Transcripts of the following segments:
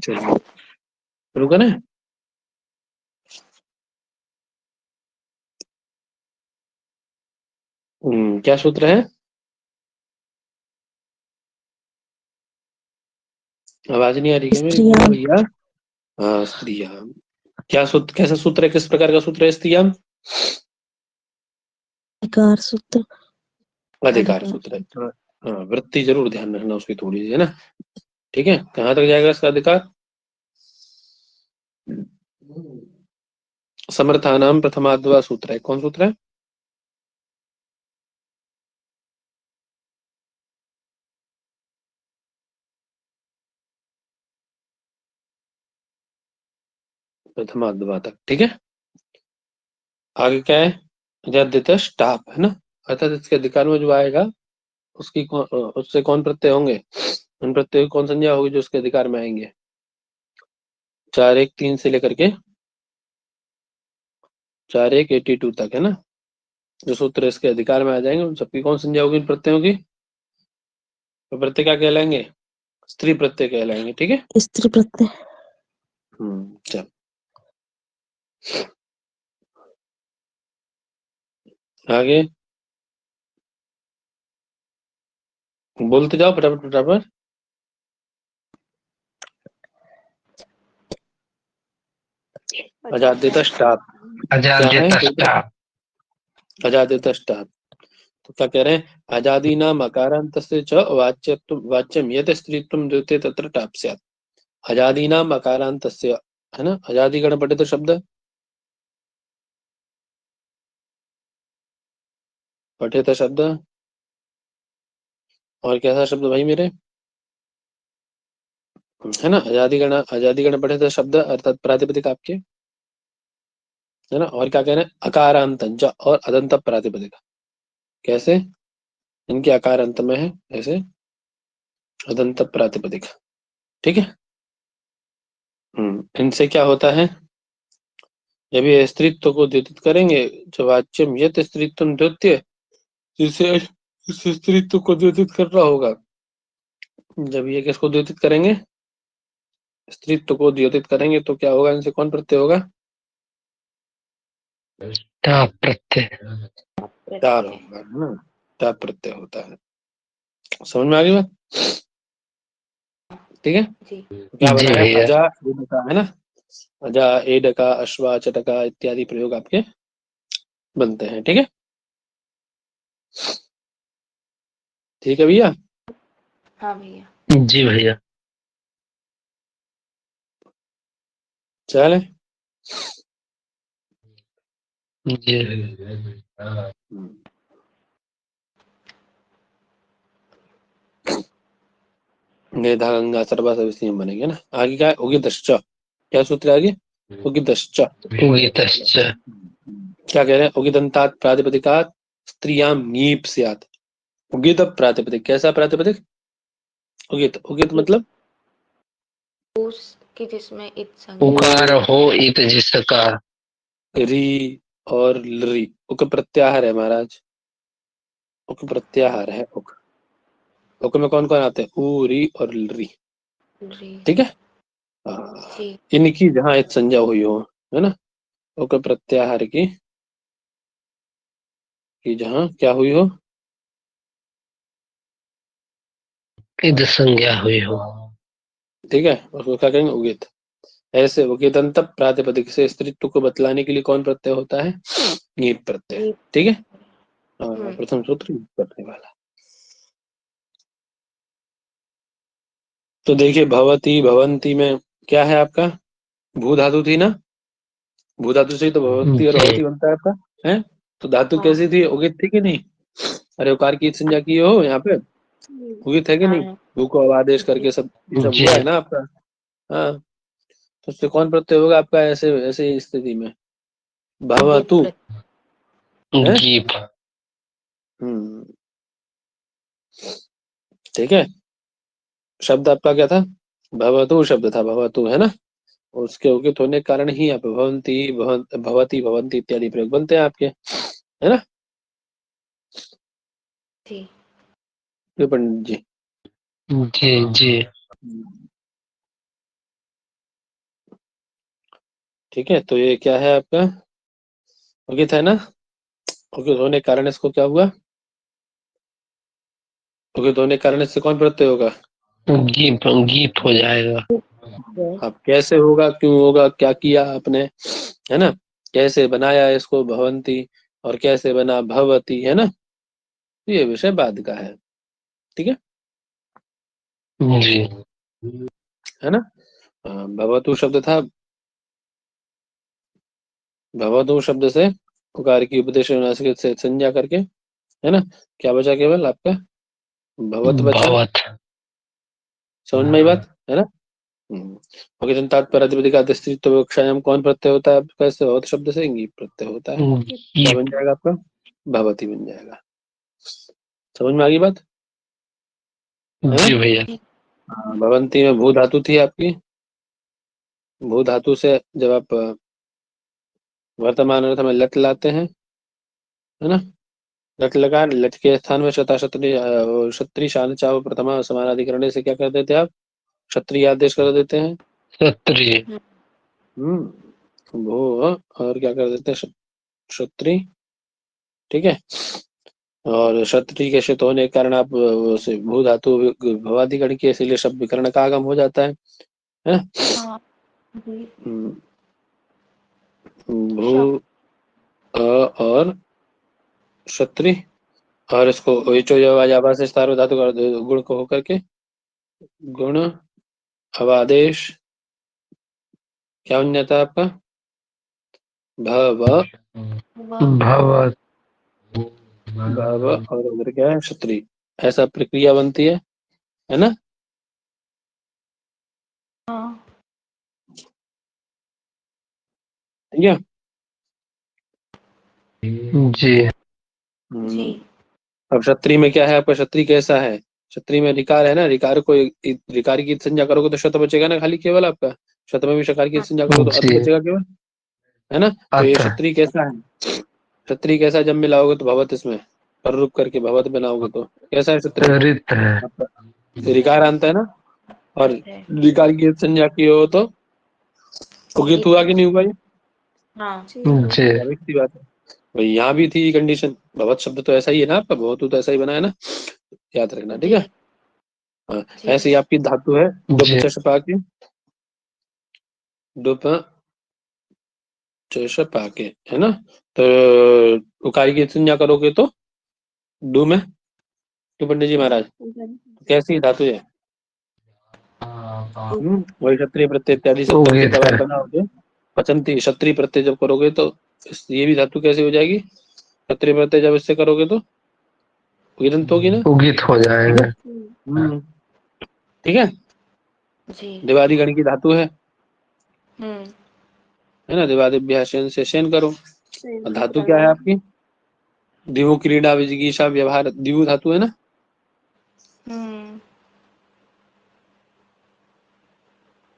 चलिए शुरू करें। क्या सूत्र है? आवाज नहीं आ रही क्या मेरी? बोलो स्त्रियां। भैया। हाँ, स्त्रियां। क्या सूत्र, कैसा सूत्र है, किस प्रकार का सूत्र है स्त्रियां? अधिकार सूत्र। अधिकार सूत्र है। हाँ, वृत्ति जरूर ध्यान रखना उसकी थोड़ी सी, है ना। ठीक है, कहाँ तक जाएगा इसका अधिकार? समर्थानाम प्रथमाद्वा सूत्र है। कौन सूत्र है? प्रथमाद्वा तक, ठीक है। आगे क्या है? यद्यत टाप, है ना। अर्थात इसके अधिकार में जो आएगा उससे कौन प्रत्यय होंगे? उन प्रत्यय की कौन संज्ञा होगी जो उसके अधिकार में आएंगे? 4-1-3 से लेकर के 4-1-82 तक, है ना। जो सूत्र इसके अधिकार में आ जाएंगे उन सबकी कौन संज्ञा होगी इन प्रत्ययों की? तो प्रत्यय क्या कहलाएंगे? स्त्री प्रत्यय कहलाएंगे, ठीक है। स्त्री प्रत्यय। चल आगे बोलते जाओ फटाफट फटाफट। अजाद्यतष्टाप। क्या है? अजाद्यतष्टाप। तो क्या कह रहे हैं? आजादी नाम अकारांतस्य च वाच्यम यत स्त्रीत्वं द्योते तत्र टाप स्यात्। आजादी नाम अकारांतस्य, है ना। आजादी गण पठित शब्द, पठित शब्द। और कैसा शब्द भाई मेरे? है ना, आजादी गण पठित शब्द अर्थात प्रातिपदिक आपके, है ना। और क्या कह रहे हैं? अकारांत और अदंत प्रातिपदिक। कैसे? इनके आकार अंत में है, ऐसे अदंत प्रातिपदिक, ठीक है। इनसे क्या होता है? जब ये स्त्रीत्व को द्योतित करेंगे, जब वाच्यम यत स्त्रीत्व द्योत्य, जिसे इस स्त्रीत्व को द्योतित करना होगा, जब ये किसको द्योतित करेंगे? स्त्रीत्व को द्योतित करेंगे तो क्या होगा? इनसे कौन प्रत्यय होगा? टाप प्रत्यय। टार होगा, है ना। टार प्रत्यय होता है। समझ में आ गई बात? ठीक है। क्या जी बनाया? भैया। अजा एडका, है ना। अजा एडका अश्वा चटका इत्यादि प्रयोग आपके बनते हैं, ठीक है। ठीक है भैया। हाँ भैया। जी भैया। चले। जी। मेधा गंगा सर्वा सविस्तीर्णम बनेंगे ना। आगे क्या है? उगितश्च। क्या सूत्र है आगे? उगितश्च। उगितश्च। क्या कह रहे हैं? उगिदंतात प्रातिपदिकात स्त्रियां नीप स्यात्। उगित प्रातिपदिक, कैसा प्रातिपदिक? उगित। उगित मतलब कि जिसमें इत संज्ञा उकार हो इत जिसका। री और लरी। उक प्रत्याहार है महाराज। उक प्रत्याहार है। उक में कौन कौन आते हैं? ऊ, री और लरी, जी ठीक है। जी इनकी जहाँ एक संज्ञा हुई हो, है ना। उक प्रत्याहार की जहाँ क्या हुई हो? इद संज्ञा हुई हो। ठीक है, उसको क्या कहेंगे? उगित। ऐसे उगितंत प्रातिपदिक से स्त्रीत्व को बतलाने के लिए कौन प्रत्यय होता है? नीप प्रत्यय, जी। ठीक है। प्रथम सूत्र नीप करने वाला। तो देखिए, भवती भवंती में क्या है आपका? भू धातु थी ना। भू धातु से ही तो भवती और जी भवती बनता है आपका, है। तो धातु हाँ कैसी थी? उगित थी कि नहीं? अरे उकार की संज्ञा की हो यहाँ पे, उगित है कि नहीं? हाँ भू को अब आदेश जी करके सब ये सब जी। हुआ है ना आपका। हाँ। तो उससे कौन प्रत्यय होगा आपका ऐसे ऐसे स्थिति में? उगित भवतु, है। गीप। हम्म ठीक है। शब्द आपका क्या था? भवतु शब्द था, भवतु, है ना। उसके उगित होने के कारण ही आप भवंती भवती भवंती इत्यादि प्रयोग बनते हैं आपके, है ना। जी। ये पंडित जी। जी जी। ठीक है, तो ये क्या है आपका उगित है ना। उगित होने के कारण इसको क्या हुआ, उगित होने के कारण इससे कौन प्रत्यय होगा। गीत गीत हो जाएगा। अब कैसे होगा, क्यों होगा, क्या किया आपने, है ना, कैसे बनाया इसको भवंती और कैसे बना भवती, है ना, तो ये विषय बाद का है। ठीक है, जी। है ना। भवतु शब्द था, भवतु शब्द से उकार की उपदेश नासिक से संज्ञा करके, है ना, क्या बचा केवल आपका भवत बचा। भवत। समझ में आई बात, है ना। ओके, जन तात्पर्य अधिपति का स्त्रीत्व विवक्षायाम कौन प्रत्यय होता है आपका, इससे भवत शब्द से इंगी प्रत्यय होता है, क्या बन गीत। जाएगा आपका भवती बन जाएगा। समझ में आ गई बात, है ना। जी भैया। भवंती में भू धातु थी आपकी, भू धातु से जब आप वर्तमान अर्थ में लट लाते हैं, है ना, लट लगा, लट के स्थान में शता क्षत्रिय क्षत्रिय शान चाव प्रथमा समानाधिकरण से क्या कर देते हैं आप, क्षत्रिय आदेश कर देते हैं। क्षत्रिय। भू और क्या कर देते हैं क्षत्रिय, ठीक है। और क्षत्रिय के शित होने के कारण आप उसे भू धातु भवादिगण की, इसीलिए शब्द विकर्ण का आगम हो जाता है ना। हाँ जी। भू और क्षत्रिय, और इसको ओइचो जावा से स्थारो धातु का गुण को होकर के गुण अवादेश क्या बन जाता है आपका भव, भवत। भव और उधर क्या है क्षत्रिय, ऐसा प्रक्रिया बनती है ना। हाँ ठीक है। जी। जी। अब क्षत्रिय में क्या है आपका, क्षत्रिय कैसा है, क्षत्रिय में रिकार है ना, रिकार को रिकार की संज्ञा करोगे तो शत बचेगा ना, खाली केवल आपका शत में भी शकार की हाँ संज्ञा करोगे तो अत जी। बचेगा केवल, है ना। तो ये अतः। क्षत्रिय कैसा है, क्षत्रिय कैसा जब मिलाओगे तो भवत, इसमें पर रूप करके भवत बनाओगे तो कैसा है क्षत्रिय रित है। आपका, रिकार आता है ना, और अर्थ है। रिकार की संज्ञा की हो तो उगित हुआ कि नहीं हुआ, ये हाँ जी। स्वाभाविक सी बात है भाई, यहाँ भी थी कंडीशन, भगवत शब्द तो ऐसा ही है ना आपका, बहुत तो ऐसा ही बना है ना, याद रखना, ठीक जी है। हाँ, जी ऐसे ही आपकी धातु है डुप जी। चषपा की, डुप चषपा के, है ना। तो उकारी की संज्ञा करोगे तो डू में, तो पंडित जी महाराज कैसी धातु है, वही क्षत्रिय प्रत्यय इत्यादि सब करके उगित जब आप है। बनाओगे, पचंती क्षत्रिय प्रत्यय जब करोगे तो ये भी धातु कैसे हो जाएगी, क्षत्रिय प्रत्यय जब इससे करोगे तो उगिरंत होगी ना, उगित हो ठीक है। जाएगा। ठीक है, जी। दिवादी गण की धातु हम्म। है ना, दिवादिभ्यास से शयन करो, और धातु क्या है आपकी दिवु क्रीडा विजिगीषा व्यवहार, दिवु धातु है ना, हम्म।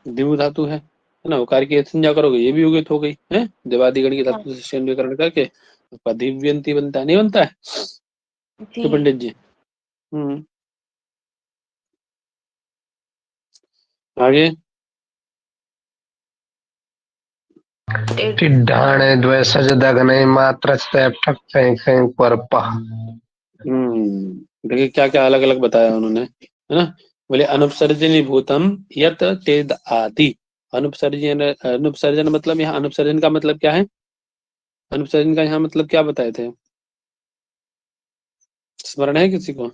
दिवु धातु है ना, उकार की संज्ञा करोगे ये भी उगित हो गई है, दिवादिगण की हाँ धातु से शयन विकरण करके आपका दिव्यंती बनता है, नहीं बनता है जी। तो पंडित जी। आगे टिड्ढाणे द्वय सज दगने मात्र ठक फेंक फेंक पर पह। देखिए क्या क्या अलग अलग बताया उन्होंने, है ना। बोले अनुपसर्जनी भूतम यत तेद आदि, अनुपसर्जन, अनुपसर्जन मतलब यहाँ अनुपसर्जन का मतलब क्या है, अनुपसर्जन का यहाँ मतलब क्या बताए थे, स्मरण है किसी को,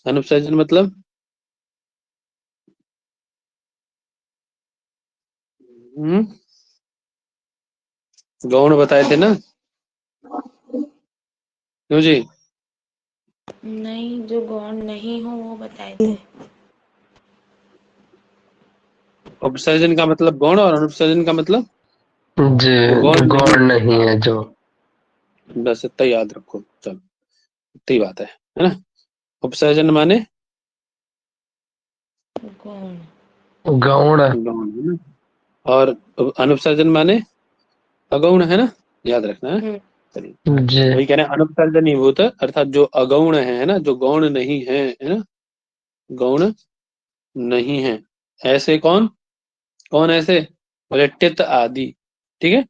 अनुपसर्जन मतलब हम्म गौण बताए थे ना, क्यों जी। नहीं, जो गौण नहीं हो वो बताए थे। उपसर्जन का मतलब गौण और अनुपसर्जन का मतलब जी। गौण नहीं, गौण नहीं है जो। बस इतना याद रखो, चलो इतनी बात है ना। उपसर्जन माने गौण। गौण। गौण, है ना, और अनुपसर्जन माने अगौण, है ना, याद रखना है। हम्म। चलिए, जी। वही कह रहे हैं अनुपसर्जन भूत अर्थात जो अगौण है ना, जो गौण नहीं है ना, गौण नहीं है, ऐसे कौन, कौन ऐसे, बोले टित आदि, ठीक है,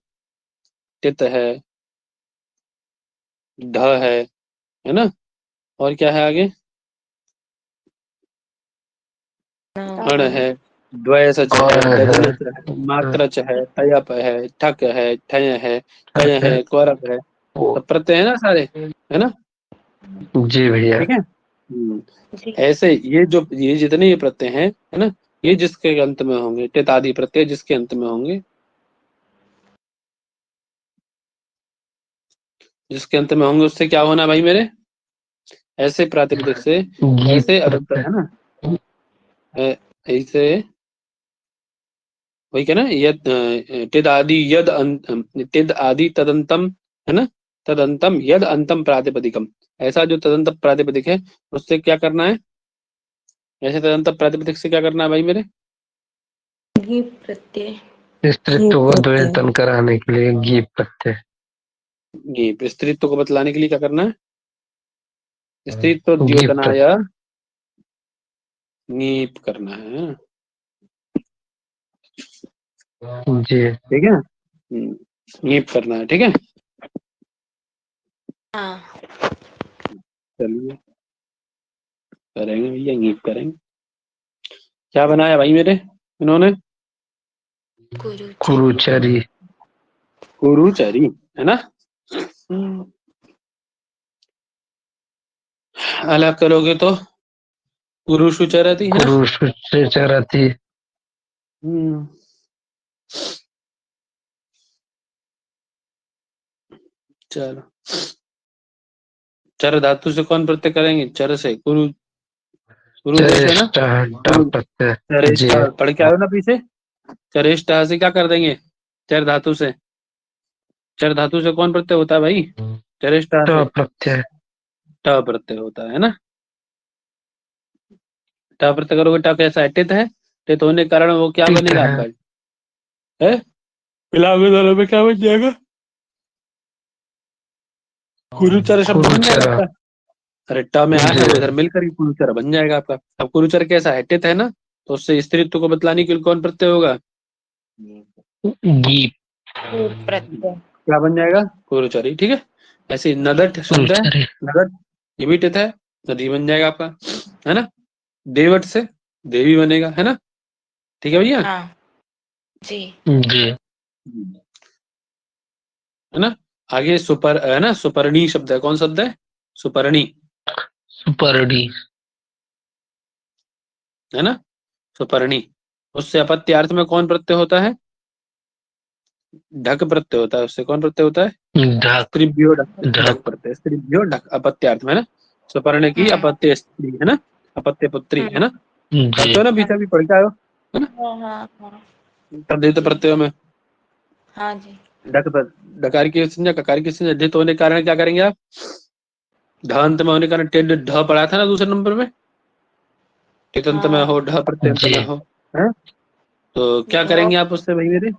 टित है, ढ है ना, और क्या है आगे, अण है, द्वयसच है, और है, ददनच है, मात्रच है, तयप है, ठक है, ठय है, कय है, क्वरक है, सब प्रत्यय है ना सारे, है ना। जी भैया। ठीक है। ऐसे ये जितने ये प्रत्यय हैं, है ना, ये जिसके अंत में होंगे, टित आदि प्रत्यय जिसके अंत में होंगे, जिसके अंत में होंगे, उससे क्या होना भाई मेरे, ऐसे प्रातिपदिक से, गीत ऐसे अदंत प्रत्यय। है ना, ऐसे वही क्या ना, यद टिद आदि यद टिद आदि तदंतम, है ना, तदंतम यद अंतम प्रातिपदिकम, ऐसा जो तदंत प्रातिपदिक है उससे क्या करना है, ऐसे तदंत प्रातिपदिक से क्या करना है भाई मेरे, गीप प्रत्यय। स्त्रीत्व को द्योतन कराने के लिए गीत प्रत्यय। ये स्त्रीत्व को बतलाने के लिए क्या करना है, स्त्रीत्व गीत द्योतनाय प्रत्यय। नीप करना है। जी। ठीक है, नीप करना है, ठीक है। हाँ। चलिए करेंगे भैया, नीप करेंगे। क्या बनाया भाई मेरे इन्होंने, कुरुचि। कुरुचरी। कुरुचरी, है ना। अलग करोगे तो कुरुशुचरति, है ना। कुरुचरति। हम्म, चलो, चर धातु से कौन प्रत्यय करेंगे, चर से, कुरु, कुरु से है ना, चरिष्ठ कुरु, प्रत्यय। जी। चरेष्ठा पढ़ के आयो ना पीछे, चरेष्ठा से क्या कर देंगे, चर धातु से, चर धातु से कौन प्रत्यय होता है भाई, चरेष्ठा ट से प्रत्यय। ट प्रत्यय होता है ना। ट प्रत्यय करोगे, ट कैसा है, टित है, टित होने के कारण वो क्या टित बनेगा है। आपका, है, मिलाओगे दोनों में क्या बन जाएगा, कुरुचर शब्द बन जाएगा कुरुचर। आपका। अरे ट में आया है जी। वो इधर मिलकर ही कुरुचर बन जाएगा आपका। अब कुरुचर कैसा है, टित है ना, तो उससे स्त्रीत्व को बतलाने के लिए कौन प्रत्यय होगा, गीत। गीप प्रत्यय। क्या बन जाएगा, कुरुचरी, ठीक है। ऐसे ही नदट शब्द है, कुरुचरी। नदट, ये भी टित है, नदी बन जाएगा आपका, है ना। देवट से देवी बनेगा, है ना, ठीक है भैया। हाँ जी। जी। है ना। आगे सुपर, है ना, सुपर्णी शब्द है, कौन शब्द है, सुपर्णी, सुपर्णी। है ना, सुपर्णी, उससे अपत्यार्थ में कौन प्रत्यय होता है, ढक प्रत्यय होता है, उससे कौन प्रत्यय होता है, ढक। स्त्रीभ्यो ढक, ढक ढक। प्रत्यय, स्त्रीभ्यो ढक अपत्यार्थ में, है ना, सुपर्ण की हम्म अपत्य स्त्री, है ना, अपत्य पुत्री, है हम्म। ना, जी। पढ़ते हो ना, पीछे भी पढ़ के आयो, है ना, हाँ हाँ हाँ। तद्धित प्रत्ययों में हाँ जी। ढक डकार की संज्ञा, ककार की संज्ञा, धित होने के कारण क्या करेंगे आप, ढांत में होने के कारण, टेड ढ पढ़ा था ना दूसरे नंबर में, टितंत में हो, हाँ। ढ प्रत्यंत जी। में हो, है, तो क्या ढ करेंगे आप उससे भाई मेरे,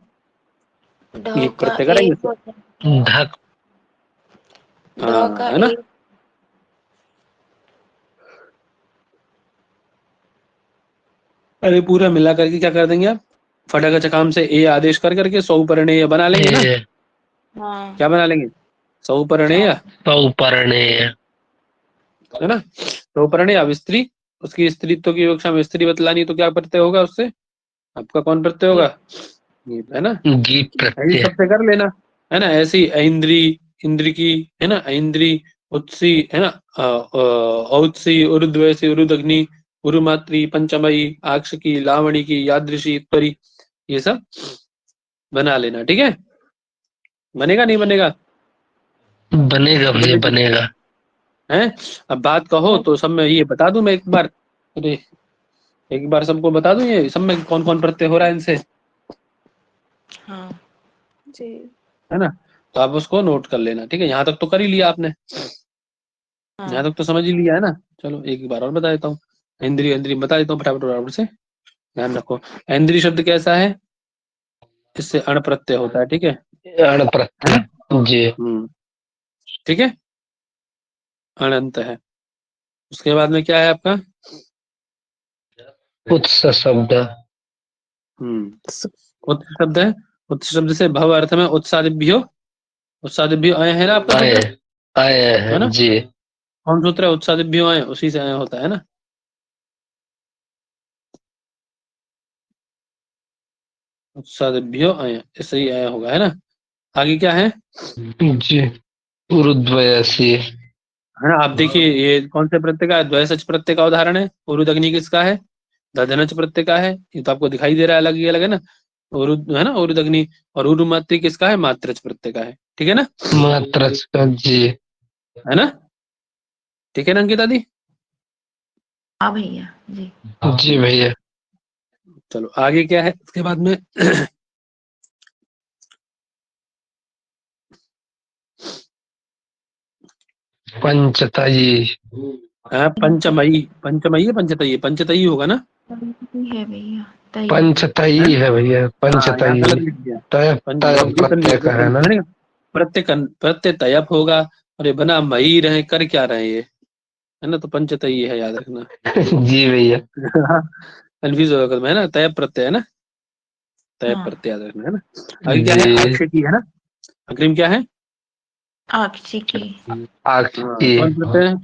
ढ ये का प्रत्यय करेंगे एक उससे, होता है। ढक। ढ हाँ, का है ना। एक। अरे पूरा मिला करके क्या कर देंगे आप, फटक चकाम से ए आदेश कर करके सौपरिणेय बना लेंगे ना, ए हाँ। क्या बना लेंगे, सौपरिणेय, सौ। सौपर्णेय। है ना, सौपरिणेय। अब स्त्री, उसकी स्त्रीत्व की विवक्षा में स्त्री बतलानी, तो क्या प्रत्यय होगा उससे, आपका कौन प्रत्यय होगा, गीप। ये है ना, गीत ऐसी प्रत्यय। सबसे कर लेना, है ना, ऐसी ऐन्द्री, इंद्र की, है ना, ऐन्द्री, उत्सी, है ना, औत्सी, उरुद्वैसी, उरुदग्नि, उरुमात्री, पंचमयी, आक्षकी, लावणी की, यादृशी, परी, ये सब बना लेना, ठीक है, बनेगा नहीं बनेगा, बनेगा भैया, बनेगा, बनेगा। है। अब बात कहो तो सब में ये बता दूं मैं एक बार, अरे एक बार सबको बता दूं ये सब में कौन कौन प्रत्यय हो रहा है इनसे, हाँ जी। है ना, तो आप उसको नोट कर लेना, ठीक है, यहाँ तक तो कर ही लिया आपने, यहाँ हाँ तक तो समझ ही लिया है ना। चलो एक बार और बता देता हूँ, इंद्रिय, इंद्रिय बता देता हूँ फटाफट फटाफट से, ध्यान रखो। इंद्रिय शब्द कैसा है, इससे अण प्रत्यय होता है, ठीक अण है ना, प्रत्यय। जी। ठीक है, अणंत है। उसके बाद में क्या है आपका, उत्स शब्द। उत शब्द है, उत्स शब्द से भव अर्थ में उत्सादिभ्यो अय है ना आपका आए सूत्र, आए है हैं ना? जी। कौन सूत्र है? उत्सादिभ्यो अय, उसी से अय होता है ना। उत्सादिभ्यो अय, इससे ही अय होगा, है ना। आगे क्या है? जी उरुद्वयसी। है ना, आप देखिए ये कौन से प्रत्यय का है? द्वय सच प्रत्यय का उदाहरण है। उरुदग्नि किसका है? दधनच प्रत्यय का है। ये तो आपको दिखाई दे रहा है, अलग ही अलग है ना। उरुद है ना, उरुदग्नि। और उरुमात्री किसका है? मात्रच प्रत्यय का है। ठीक है ना, मात्र का जी। है ना। ठीक है ना अंकिता दी? हाँ भैया जी। जी भैया। चलो आगे क्या है इसके बाद में? पंचतई। पंचमयी, पंचमयी है पंचतई? पंचतई होगा ना। तई है भैया, तई। पंचतई है? है भैया, हाँ, यहाँ पंचतई। गलत लिख दिया। तय तय ये तो प्रत्यय लिख का दिया है ना। प्रत्यय प्रत्यय तयप होगा। और ये बना मई रहे, कर क्या रहे ये, है ना। तो पंचतई है, याद रखना। जी भैया। कन्फ्यूज होगा, है ना। तयप प्रत्यय है ना, तयप हाँ, प्रत्यय याद रखना, है ना। आगे क्या है? जी अक्षकी है ना। अग्रिम क्या है? अक्षी की। आखी। कौन प्रत्यय है?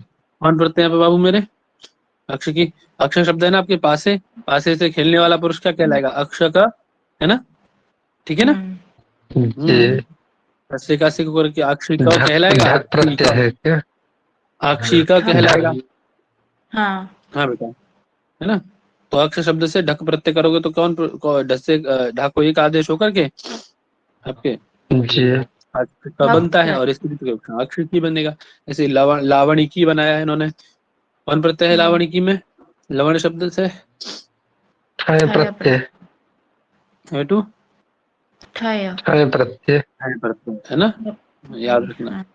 कौन प्रत्यय है पे बाबू मेरे? अक्ष की। अक्ष शब्द है ना आपके पासे, पासे से खेलने वाला पुरुष क्या कहलाएगा? अक्ष का, है ना। ठीक है ना। हम्म। जी रस्से का सिक करके अक्षिका ढक कहलाएगा, ढक प्रत्यय अक्षिका। है क्या। अक्षिका हाँ कहलाएगा। हाँ। हाँ बेटा, है ना। तो अक्ष शब्द से ढक प्रत्यय करोगे तो ढ से ढक को एक आदेश होकर के आपके जी अक्षिका बनता है, और स्त्री के अक्षिकी बनेगा। ऐसे लावणिकी बनाया है इन्होंने। कौन प्रत्यय है हम्म। लावणिकी में? लवण शब्द से ठय ठय प्रत्यय। हेतु ठय। ठय प्रत्यय। है प्रत्यय, है ना। याद रखना, हाँ।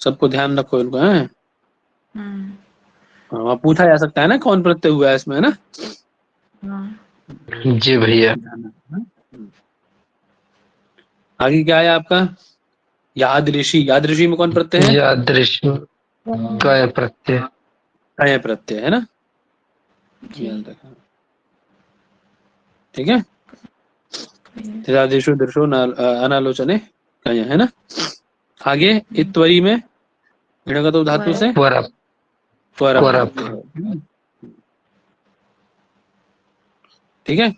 सबको ध्यान रखो इनको, है। हम्म। वहाँ पूछा जा सकता है ना कौन प्रत्यय हुआ है इसमें, है ना। हाँ। जी भैया। ध्यान रखना। आगे क्या है आपका? याद ऋषि, याद ऋषि में कौन प्रत्यय है? यादृश्य काय प्रत्यय। अय प्रत्यय, है ना। जी। याद रखना, ठीक है। तिरादिशु दृशु अनालोचने कय, है ना। आगे इत्वरी में ऋणगतो धातु वर। से वरप त्वर वरप। प्रत्यय है। ठीक है।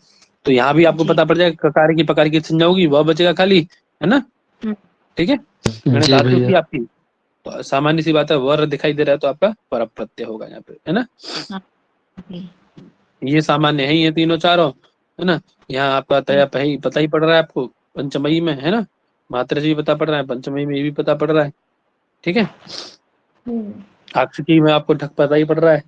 तो यहाँ भी आपको जी। पता पड़ जाएगा, ककार की पकार की संज्ञा होगी, वह बचेगा खाली, है ना। हम्म। ठीक है। ऋण जी धातु भैया। थी आपकी, तो सामान्य सी बात है, वर दिखाई दे रहा है तो आपका पर प्रत्यय होगा यहाँ पे, है ना। हाँ जी। ये सामान्य है, ये तीनों चारों, है ना। यहाँ आपका तय पता ही पड़ रहा है आपको पंचमयी में, है ना। मात्रा जी पता पड़ रहा है, पंचमयी में ये भी पता पड़ रहा है। ठीक है। हम्म। आक्षिकी में आपको ढक पता ही पड़ रहा है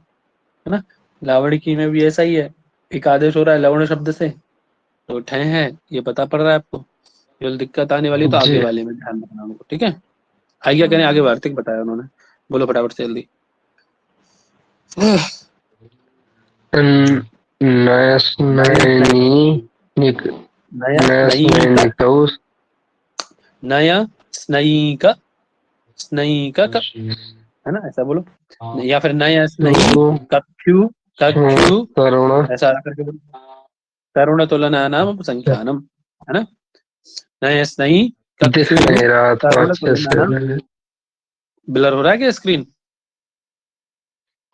ना। लावणिकी में भी ऐसा ही है, एक आदेश हो रहा है लवण शब्द से, तो ठय है, ये पता पड़ रहा है आपको। जो दिक्कत आने वाली तो जी आगे वाले में ध्यान रखना उनको, ठीक है। आगे क्या करें? आगे वार्तिक बताया उन्होंने, बोलो फटाफट से जल्दी। नयस्नैनी निक नया स्नैक, नयस्नैनिकौ नया स्नैक, स्नैक है ना, ऐसा बोलो। या फिर नया स्नई कक्षु, कक्षु, करुण ऐसा करके बोलो। तरुण तुलना नाम संख्यानम, है ना। नया स्नई दिख कक्षु नहीं रहा था तरुण अच्छे तुलना से। नाम। ब्लर हो रहा है क्या स्क्रीन?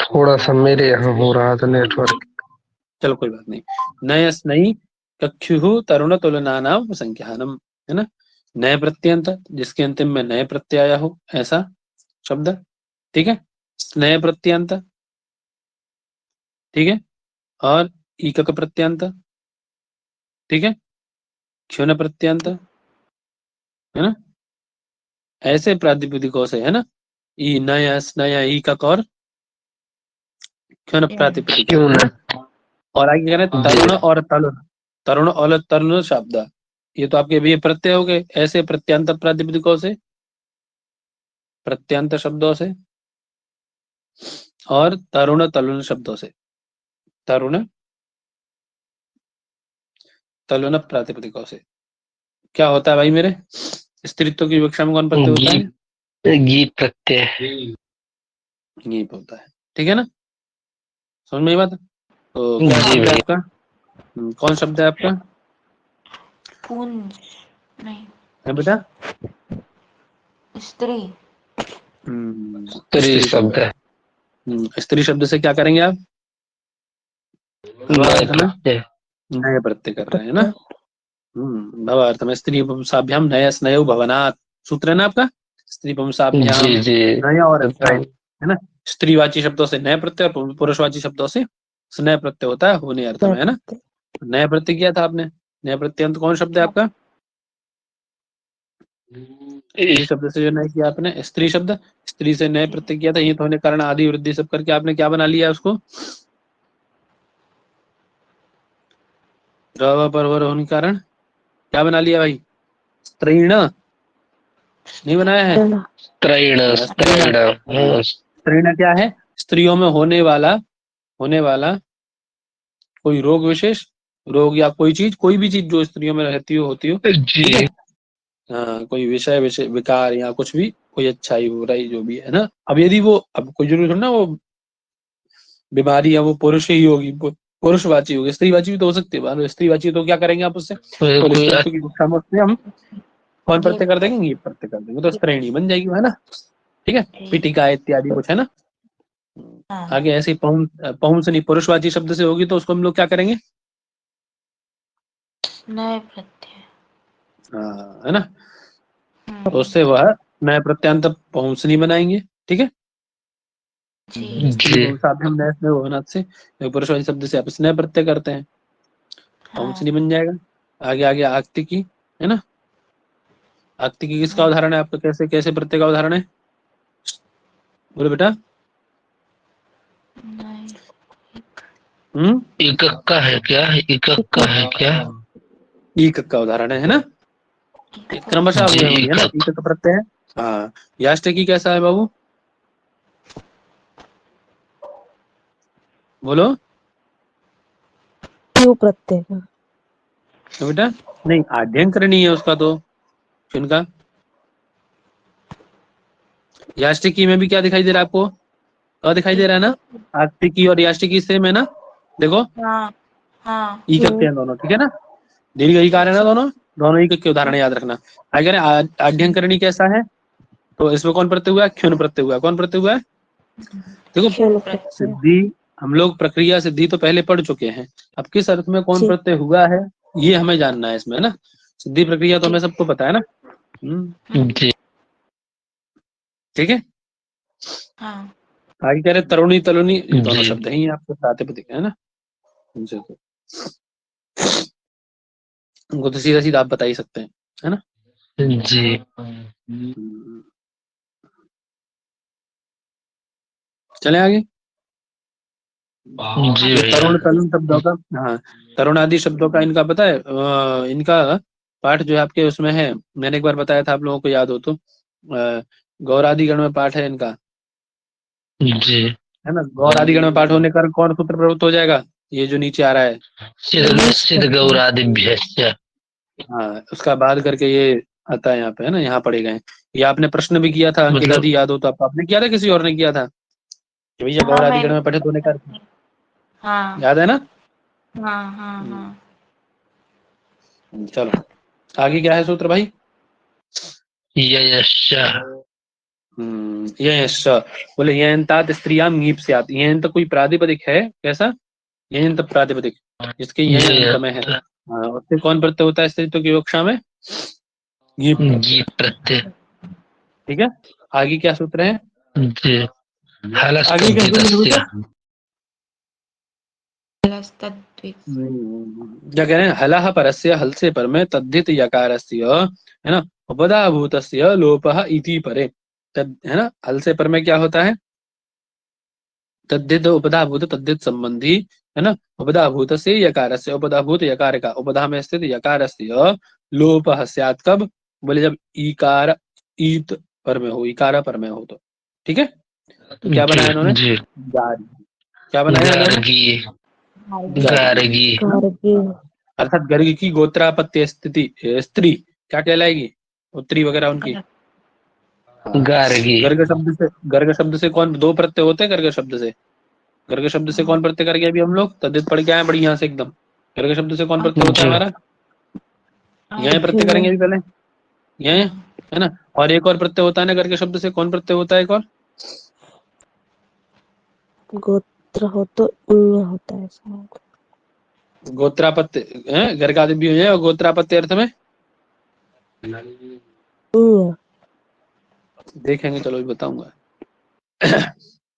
थोड़ा सा मेरे यहाँ हो रहा था नेटवर्क। चलो कोई बात नहीं। नय स्नई कक्षु तरुण तुलना नाम संख्यानम, है ना। नए प्रत्यंत, जिसके अंतिम में नए प्रत्यय आया हो, ऐसा शब्द, ठीक है। नए प्रत्यंत, ठीक है। और ईकक प्रत्यंत, ठीक है। क्षुण प्रत्यंत, है ना। ऐसे प्रातिपदिकों से, है ना। ई नया स्नया ईकक और क्षुण प्रातिपदिक, क्यों है ना। ना। और आगे कह रहे हैं जी तरुण और तरुण, तरुण और तरुण शब्द, ये तो आपके भी प्रत्यय हो गए, ऐसे प्रत्यंत प्रातिपदिकों से, प्रत्यंत शब्दों से, और तरुण तरुण शब्दों से, तरुण तरुण प्रातिपदिकों से। क्या होता है भाई मेरे? स्त्रीत्व की विवक्षा में कौन प्रत्यय होता गी है? गी प्रत्यय। ये होता है, ठीक है ना। समझ में ये बात? तो क्या जी शब्द है भैया। आपका? कौन शब्द है आपका? पुंज नहीं, है बेटा? स्त्री। स्त्री स्त्री शब्द शब्द। है। स्त्री शब्द से क्या करेंगे आप? नए अर्थ में प्रत्यय। नए प्रत्यय कर रहे हैं ना। भव अर्थ में स्त्री पुंसाभ्याम नय स्नयो भवनात्, सूत्र है ना आपका, स्त्री पुंसाभ्याम जी जी। नय और स्नय, है ना। स्त्रीवाची शब्दों से नए प्रत्यय और पुरुषवाची शब्दों से स्नय प्रत्यय होता है होने अर्थ में, है ना। नया प्रत्यय किया था आपने, नया प्रत्यय कौन शब्द है आपका? स्त्री शब्द से जो नया किया आपने, स्त्री शब्द, स्त्री से नए प्रत्यय किया था, ये तो होने कारण आदि वृद्धि सब करके आपने क्या बना लिया उसको? रव परवर होने के कारण क्या बना लिया भाई? स्त्रीण नहीं बनाया है? त्रैण स्त्रीण। त्रैण। स्त्रीण क्या है? स्त्रियों में होने वाला कोई रोग विशेष, रोग या कोई चीज, कोई भी चीज जो स्त्रियों में रहती हो होती हो, ठीक है। जी हाँ, कोई विषय विषय विकार या कुछ भी, कोई अच्छाई बुराई जो भी है ना। अब यदि वो, अब कोई जरूरी थोड़ा ना वो बीमारी है वो पुरुष ही होगी, पुरुषवाची होगी, स्त्रीवाची भी तो हो सकती है। स्त्रीवाची तो क्या करेंगे आप उससे? तो कोई स्त्रीत्व की कक्षा में उससे हम कौन प्रत्यय कर देंगे? ये प्रत्यय कर देंगे, तो स्त्रीणी बन जाएगी, है ना। ठीक है, पीठिका इत्यादि कुछ, है ना। आगे ऐसे ही पहुंचनी पुरुषवाची शब्द से होगी तो उसको हम लोग क्या करेंगे? नए प्रत्यय। हाँ, है ना। तो उससे वह नए प्रत्यांत पहुंचनी बनाएंगे, ठीक है। जी स्त्री पुंसाभ्याम नए स्नेह भवनात् से पुरुषवाची शब्द से आप स्नेह प्रत्यय करते हैं, पहुंचनी बन जाएगा। आगे आगे आक्ति की, है ना। आक्ति की किसका उदाहरण है आपका? कैसे कैसे प्रत्यय का उदाहरण है? बोलो बेटा। एकक का है क्या? एकक का है क्या? ईक का उदाहरण है ना। क्रमशः जी है ना, एकक। ईक का प्रत्यय है। हाँ, याष्ट की कैसा है बाबू? बोलो क्यों प्रत्यय का? तो बेटा नहीं, आद्यंत करनी है उसका तो किनका? याष्टिकी में भी क्या दिखाई दे रहा है आपको? क्या दिखाई दे रहा है ना? आस्तिकी और याष्टिकी सेम है ना, देखो। हाँ हाँ। ई करते हैं दोनों, ठीक है ना। दीर्घ ईकार है ना दोनों, दोनों ई के उदाहरण याद रखना। अगर आद्यंकरणी कैसा है, तो इसमें कौन प्रत्यय हुआ है? क्षुण प्रत्यय हुआ है। कौन प्रत्यय हुआ है? देखो, सिद्धि, हम लोग प्रक्रिया सिद्धि तो पहले पढ़ चुके हैं। अब किस अर्थ में कौन प्रत्यय हुआ है ये हमें जानना है इसमें, है ना। सिद्धि प्रक्रिया तो हमें सबको पता है ना। जी ठीक है। हाँ। आगे कह रहे तरुणी तरुणी, दोनों शब्द ही आपको प्रातिपदिक है ना। उनसे तो उनको तो सीधा सीधा आप बता ही सकते हैं, है ना। जी चले आगे। जी ये भैया। तरुण तरुण शब्दों का, हाँ, तरुण आदि शब्दों का इनका पता है। इनका पाठ जो है आपके उसमें है, मैंने एक बार बताया था, आप लोगों को याद हो तो। गौरादि गण में पाठ है इनका, जी है ना। गौरादि गण में पाठ होने का कौन सूत्र प्रवृत्त हो जाएगा? ये जो नीचे आ रहा है, सिद्ध गौरादिभ्यश्च। हाँ, उसका बाद करके ये आता है यहाँ पे, है ना, यहाँ पढ़े गए। ये आपने प्रश्न भी किया था, अंकिता मतलब दी याद हो तो आपने किया था, किसी और ने किया था कि भैया हाँ, गौरादि गण मैंने। में पठित होने का, हाँ याद है ना। हाँ हाँ हाँ। चलो आगे क्या है सूत्र भाई? यश्च। यश, बोले यंतात स्त्रियां ङीप से आती। यंत कोई प्रातिपदिक है कैसा? यंत प्रातिपदिक जिसके यह अंत में है। हाँ, उससे कौन प्रत्यय होता है स्त्रीत्व की विवक्षा में? ङीप प्रत्यय, प्रत्यय। ठीक है। आगे क्या सूत्र है? जी आगे क्या सूत्र है बेटा? क्या कह रहे हैं? हलः परस्य, हल से पर में तद्धित यकारस्य, है ना, उपधाभूतस्य लोपः इति परे। तद, है ना, हल से पर में क्या होता है? तद्धित उपधाभूत तद्धित संबंधी, है ना। उपधाभूत से यकारस्य, उपधाभूत यकार का उपधा में स्थित यकारस्य लोपः स्यात् कब? बोले जब ईकार ईत पर में हो, इकारा पर में हो तो, ठीक है। तो क्या बनाया इन्होंने? गार्गी। क्या बनाया इन्होंने? गार्गी। अर्थात गर्ग की गोत्रापत्य स्थिति स्त्री क्या कहलाएगी? उत्तरी वगैरह उनकी। गार्गी। गर्ग शब्द से कौन दो प्रत्यय होते हैं? गर्ग शब्द से, गर्ग शब्द से कौन प्रत्यय कर गया? अभी हम लोग तद्धित पढ़ के आए बढ़िया से एकदम। गर्ग शब्द से कौन प्रत्यय होता है हमारा? यह प्रत्यय करेंगे अभी पहले, यह है ना। और एक और प्रत्यय होता है ना करके शब्द से, कौन प्रत्यय होता है एक और? गोत्र हो तो इ होता है शायद। गोत्रापत्य है, घर का आदि भी हो जाए, और गोत्रापत्य अर्थ में इ देखेंगे, चलो भी बताऊंगा।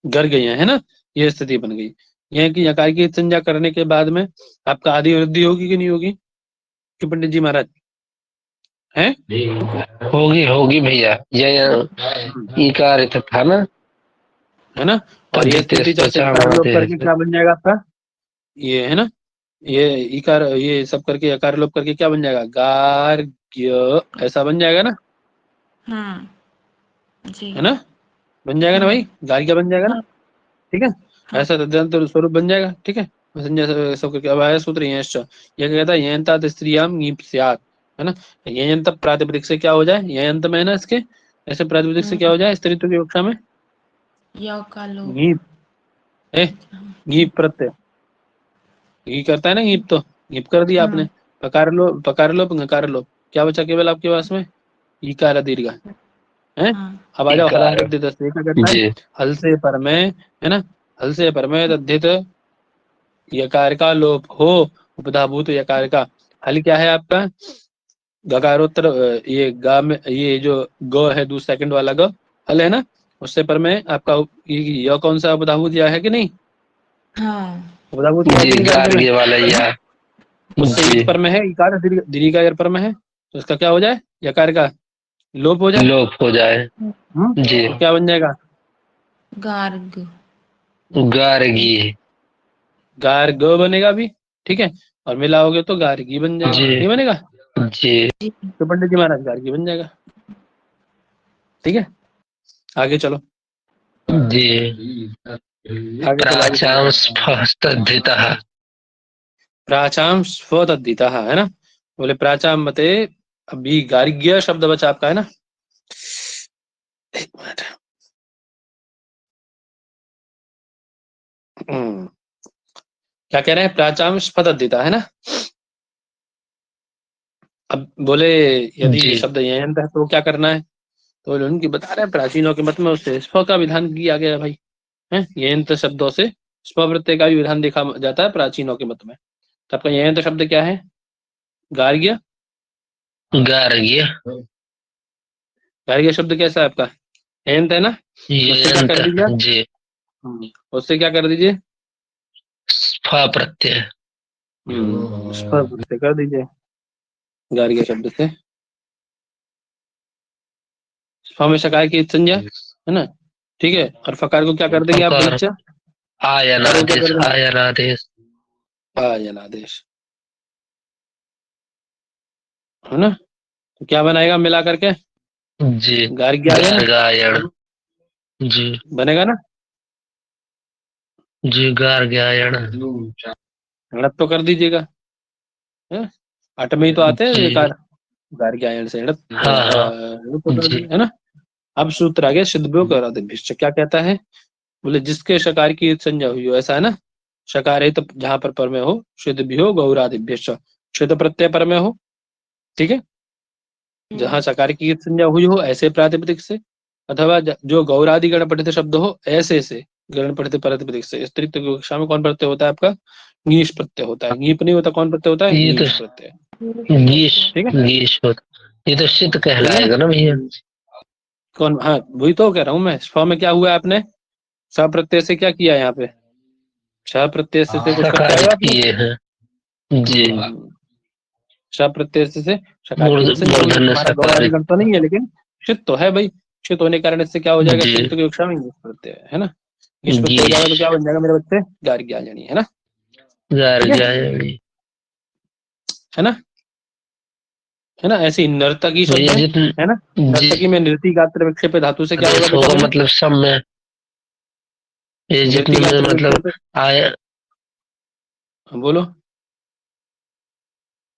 घर गई है ना, ये स्थिति बन गई। यह कि यकार की संज्ञा करने के बाद में आपका आदि वृद्धि होगी कि नहीं होगी, कि पंडित जी महाराज है? होगी होगी भैया, यह इकार था ना, है ना। और ये स्थिति जब से यकार लोप करके क्या बन जाएगा आपका, ये है ना, ये इकार, ये सब करके यकार लोप करके क्या बन जाएगा, गार्ग्य, ऐसा बन जाएगा ना, जी है ना, बन जाएगा ना भाई, गार्ग्य बन जाएगा ना, ठीक है। ऐसा तदंत स्वरूप बन जाएगा, ठीक है। संज्ञा सब करके अब आया सूत्र यश्च, ये कहता है यंतात स्त्रियाम ङीप स्यात्, है ना। यंत प्रातिपदिक से क्या हो जाए, यंत में है ना इसके, ऐसे प्रातिपदिक से क्या हो जाए स्त्रीत्व की कक्षा में, य का लोप, ङीप, ङीप प्रत्यय, ये करता है ना ङीप, तो ङीप कर दिया आपने। पकार लो ngकार लो, क्या बचा केवल आपके पास में, ईकार दीर्घ है। अब आ जाओ हला हृदय दस, क्या करता है, हल से पर में, है ना, हल से पर में तद्धित यकार का लोप हो, उपधाभूत यकार का, हल क्या है आपका, गकारोत्तर, ये गा में, ये जो ग है दूसरा सेकंड वाला ग, हल है ना, उससे पर में आपका यह कौन सा उपधाभूत या है कि नहीं, उपधाभूत या है कि नहीं गार्ग्य में वाला या उससे एक पर में है इकार, दीर्घ अगर पर में है तो इसका क्या हो जाए, यकार का लोप हो जाए, लोप हो जाए जी, तो क्या बन जाएगा, गार्ग, गार्गी, गार्ग बनेगा भी, ठीक है। और मिलाओगे तो गार्गी बन जाएगा, नहीं बनेगा जी तो पंडित जी महाराज गार्गी बन जाएगा, ठीक है। आगे चलो, जी। आगे चलो, आगे चलो। प्राचां स्फस्तद्धितः, प्राचाम स्वतद्धितः, है ना, बोले प्राचाम मते, अभी गार्ग्य शब्द बचा आपका, है ना, एक मिनट, क्या कह रहे हैं, प्राचाम स्फतद्धिता, है ना। अब बोले यदि जी शब्द यंत है तो क्या करना है, तो बोले उनकी बता रहे हैं प्राचीनों के मत में उससे स्व का विधान किया गया है भाई, है यंत शब्दों से स्व प्रत्यय का भी विधान देखा जाता है प्राचीनों के मत में। तो आपका यंत शब्द क्या है, गार्ग्य, गार्ग्य, गार्ग्य शब्द कैसा है आपका, यंत है ना, उससे क्या कर दीजिए आप, जी, उससे क्या कर दीजिए, स्फा प्रत्यय, स्व प्रत्यय कर दीजिए गार्ग्य शब्द से, स्व में शकार की संज्ञा, है ना, ठीक है। और फकार को क्या कर देंगे आप फकार, बच्चा, आयनादेश, आयनादेश, आयनादेश, है ना, तो क्या बनाएगा मिला करके, जी, गार्ग्यायन गार्गायण, जी बनेगा ना, जी, गार्गायण, हड़प तो कर दीजिएगा, है, अट में ही तो आते हैं जी, विकार, गार्ग्यायन से हड़प, हाँ हाँ, हड़प तो कर जी, दीजिए, है ना। अब सूत्र आ गया सिद्धभ्योग और आदिभ्यश्च, क्या कहता है, बोले जिसके शकार की संज्ञा हुई हो, ऐसा है ना, शकार है तो जहां पर में हो, शुद्ध भी हो, गौरादिभ्यश्च, शुद्ध प्रत्यय पर में हो, ठीक है, जहां शकार की संज्ञा हुई हो ऐसे प्रातिपदिक से, अथवा जो गौरादि गण पठित शब्द हो ऐसे से गण पठित प्रातिपदिक से। स्त्रीत्व की कक्षा में कौन प्रत्यय होता है आपका, ङीश प्रत्यय होता है, ङीप नहीं होता, कौन प्रत्यय होता है, ये तो ङीश प्रत्यय, गीश, ठीक है, गीश होता, ये तो शीत ठीक है ना। कहलाएगा ना भैया, कौन, हाँ वही तो कह रहा हूँ मैं, स्व में क्या हुआ आपने, स प्रत्यय से क्या किया यहाँ पे, श प्रत्यय से कुछ करके आए हो सकारित आप लोग, किए हैं जी, श प्रत्यय से शकार की संज्ञा हुई है, मूर्धन्य तुम्हारा गौरादि सकारित, गण तो नहीं है लेकिन शित तो है भाई, शित होने के कारण इससे क्या हो जाएगा, जी, स्त्रीत्व की कक्षा में ङीश प्रत्यय है ना, ङीश प्रत्यय हो गीश, जाएगा तो क्या बन जाएगा मेरे बच्चे, गार्ग्यायनी, है ना, ठीक है, गार्गायणी, है ना, है ना। ऐसी नर्तकी शब्द भैया है ना, जी, नर्तकी में नृति गात्र विक्षेप धातु से क्या होगा आदेश बेटा होगा मेरे, मतलब सब में, ये नृति जितने में गात्र मतलब विक्षेप, आय, बोलो बोलो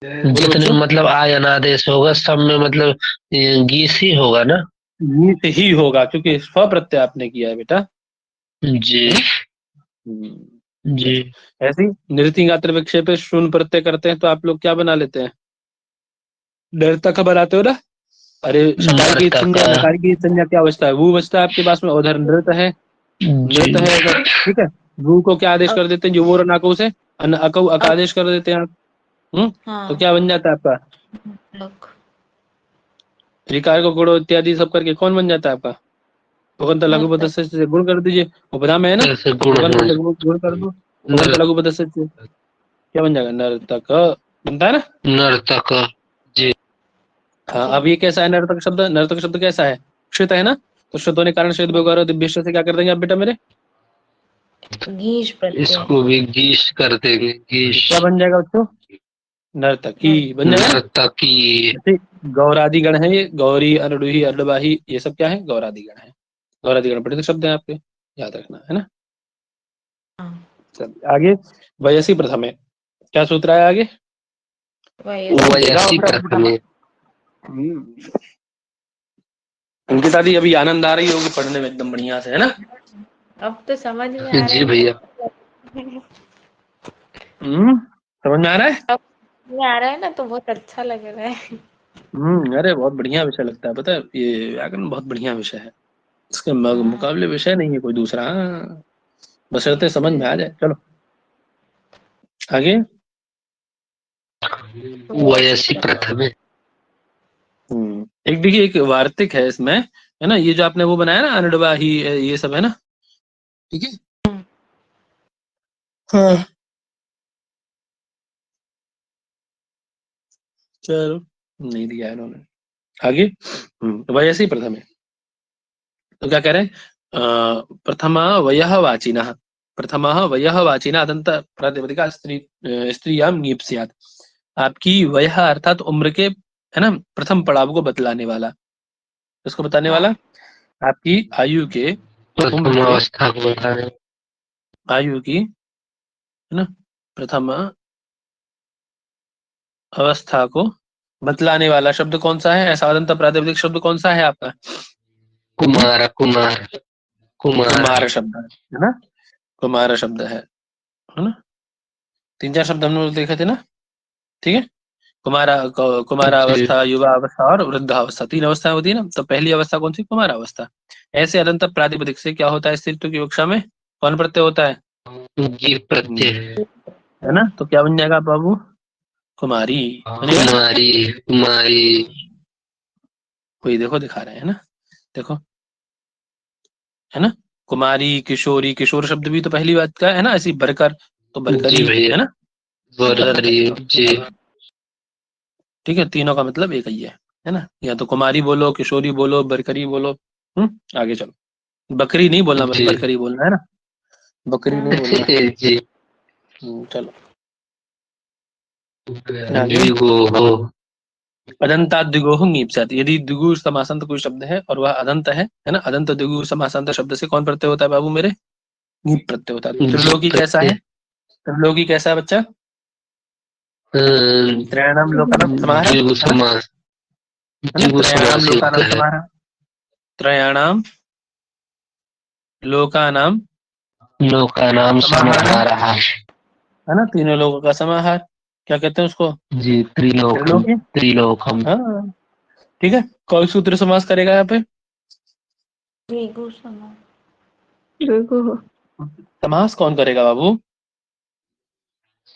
जितने बच्चों, में मतलब आयन आदेश होगा सब में मतलब ये गीस ही होगा ना, नीत ही होगा क्योंकि स्व प्रत्यय आपने किया है बेटा, जी है ना। हम्म, जी, ऐसे ही नृति गात्र विक्षेप शून्य प्रत्यय करते हैं तो आप लोग क्या बना लेते हैं, नर्तक बनाते हो ना। अरे शकार की संज्ञा, नर्तक। नकार की संज्ञा क्या बचता है? वो बचता है आपके पास में। उधर नृत्य है, नृत्य जी है अगर, ठीक है। वो को क्या आदेश कर देते हैं? जो वो नाको से अकऊ अक आदेश कर देते हैं आप। तो हाँ क्या बन जाता है आपका? लक। रिकार को गुणो इत्यादि सब करके कौन बन जाता है आपका? उगंत लघु पद नर्तक। से गुण कर दीजिए, उपधा में है ना। कैसे गुण उगंत है? से गुण कर दो, उगंत लघु पद से क्या बन जाएगा? नर्तक बनता है ना। नर्तक। जी हाँ, जी अब ये कैसा है नर्तक शब्द? नर्तक शब्द कैसा है? क्षित है ना। तो क्षित होने के कारण क्षित व्यवहार दिव्य से क्या कर देंगे आप बेटा मेरे? गीश प्रत्यय। इसको भी गीश कर देंगे, गीश। क्या बन जाएगा बच्चों? नर्तकी बन जाएगा ना। नर्तकी। जैसे गौरादि गण है, ये गौरी अनडुही अरडबाही ये सब क्या है? गौरादि गण है। गौरादि गण पढ़ित शब्द है आपके, याद रखना है ना। हाँ चलिए आगे, वयसी प्रथम है, क्या सूत्र है आगे? वयस्क। वयसी प्रथमे। अंकिता दी अभी आनंद आ रही होगी पढ़ने में एकदम बढ़िया से, है ना। अब तो समझ में आ रहा जी है भैया। समझ में आ रहा है। अब में आ रहा है ना तो बहुत अच्छा लग रहा है। अरे बहुत बढ़िया विषय लगता है, पता है ये व्याकरण बहुत बढ़िया विषय है। इसके हाँ मुकाबले विषय नहीं है कोई दूसरा। बशर्ते समझ में आ जाए। चलो आगे। वयसी प्रथमे। एक देखिए, एक वार्तिक है इसमें, है ना। ये जो आपने वो बनाया ना अनडबाही ये सब है ना, ठीक है। हाँ चलो, नहीं दिया है इन्होंने। आगे वयसी प्रथम है, तो क्या कह रहे हैं? प्रथमा वयः वाचिनः, प्रथमा वयः वाचिनः अदंत प्रातिपदिका स्त्रीयाम नीप स्यात्। आपकी वयः अर्थात उम्र के, है ना, प्रथम पड़ाव को बतलाने वाला। इसको बताने वाला हाँ आपकी आयु के, उम्र प्रथम के, अवस्था को बताने। आयु की, है ना, प्रथम अवस्था को बतलाने वाला शब्द कौन सा है? ऐसा अदंत प्रातिपदिक शब्द कौन सा है आपका? कुमार कुमार कुमार। कुमार शब्द है ना। कुमार शब्द है ना। तीन चार शब्द हमने देखे थे ना, ठीक है। जी कुमारावस्था, युवा अवस्था और वृद्धावस्था, तीन अवस्थाएं होती है ना। तो पहली अवस्था कौन सी? कुमारावस्था। ऐसे अदंत प्रातिपदिक से क्या होता है? स्त्रीत्व की कक्षा में कौन प्रत्यय होता है? जी प्रत्यय है। है ना। तो क्या बन जाएगा बाबू? कुमारी बनेगा ना। कुमारी कुमारी। वही देखो दिखा रहे हैं ना, देखो, है ना। कुमारी, किशोरी, किशोर शब्द भी तो पहली बात का है ना, ऐसी बरकर, तो जी बरकरी, भैया। है ना। बरकरी। जी ठीक है, तीनों का मतलब एक ही है ना। या तो कुमारी बोलो, किशोरी बोलो, बरकरी बोलो। आगे चलो। बकरी नहीं बोलना, बस जी बरकरी बोलना है ना, बकरी नहीं बोलना। जी। चलो आगे। द्विगु हो। अदंता द्विगोह नीपसात, यदि द्विगु समासांत कोई शब्द है और वह अदंत है ना, अदंत द्विगु समासांत शब्द से कौन प्रत्यय होता है बाबू मेरे? नीप प्रत्यय होता है। जी त्रिलोकी कैसा प्रत्यय। है? त्रिलोकी कैसा है बच्चा? त्रयाणाम लोकानाम समाहार, द्विगु है ना, समास। है ना। द्विगु त्रयाणाम समास युक्त लोकानाम है। समाहार, त्रयाणाम लोकानाम लोका नाम समाहार, समाहारः। है ना, तीनों लोगों का समाहार। क्या कहते हैं उसको? जी त्रिलोकम। त्रिलोकी। त्रिलोकम। हाँ ठीक है। कौन सूत्र समास करेगा यहाँ पे? द्विगु समास। द्विगु समास कौन करेगा बाबू?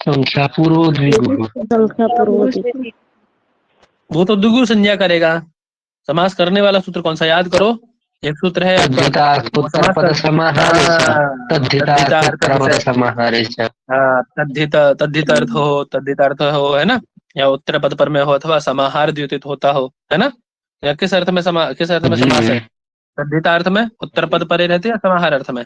संख्या पूर्व द्विगु। संख्या पूर्वक। वो तो द्विगु संज्ञा करेगा। समास करने वाला सूत्र कौन सा? याद करो। एक सूत्र है आपका, तद्धितार्थ वो समास उत्तरपद कर, समाहारे च। हाँ तद्धितार्थ तद्धितार्थ उत्तरपद विषय, समाहारे च। हाँ तद्धित अर्थ हो, है ना। या उत्तर पद पर में हो अथवा समाहार द्योतित होता हो, है ना। या किस अर्थ में किस अर्थ में जी समास है? तद्धितार्थ में, उत्तर पद परे रहते या समाहार अर्थ में?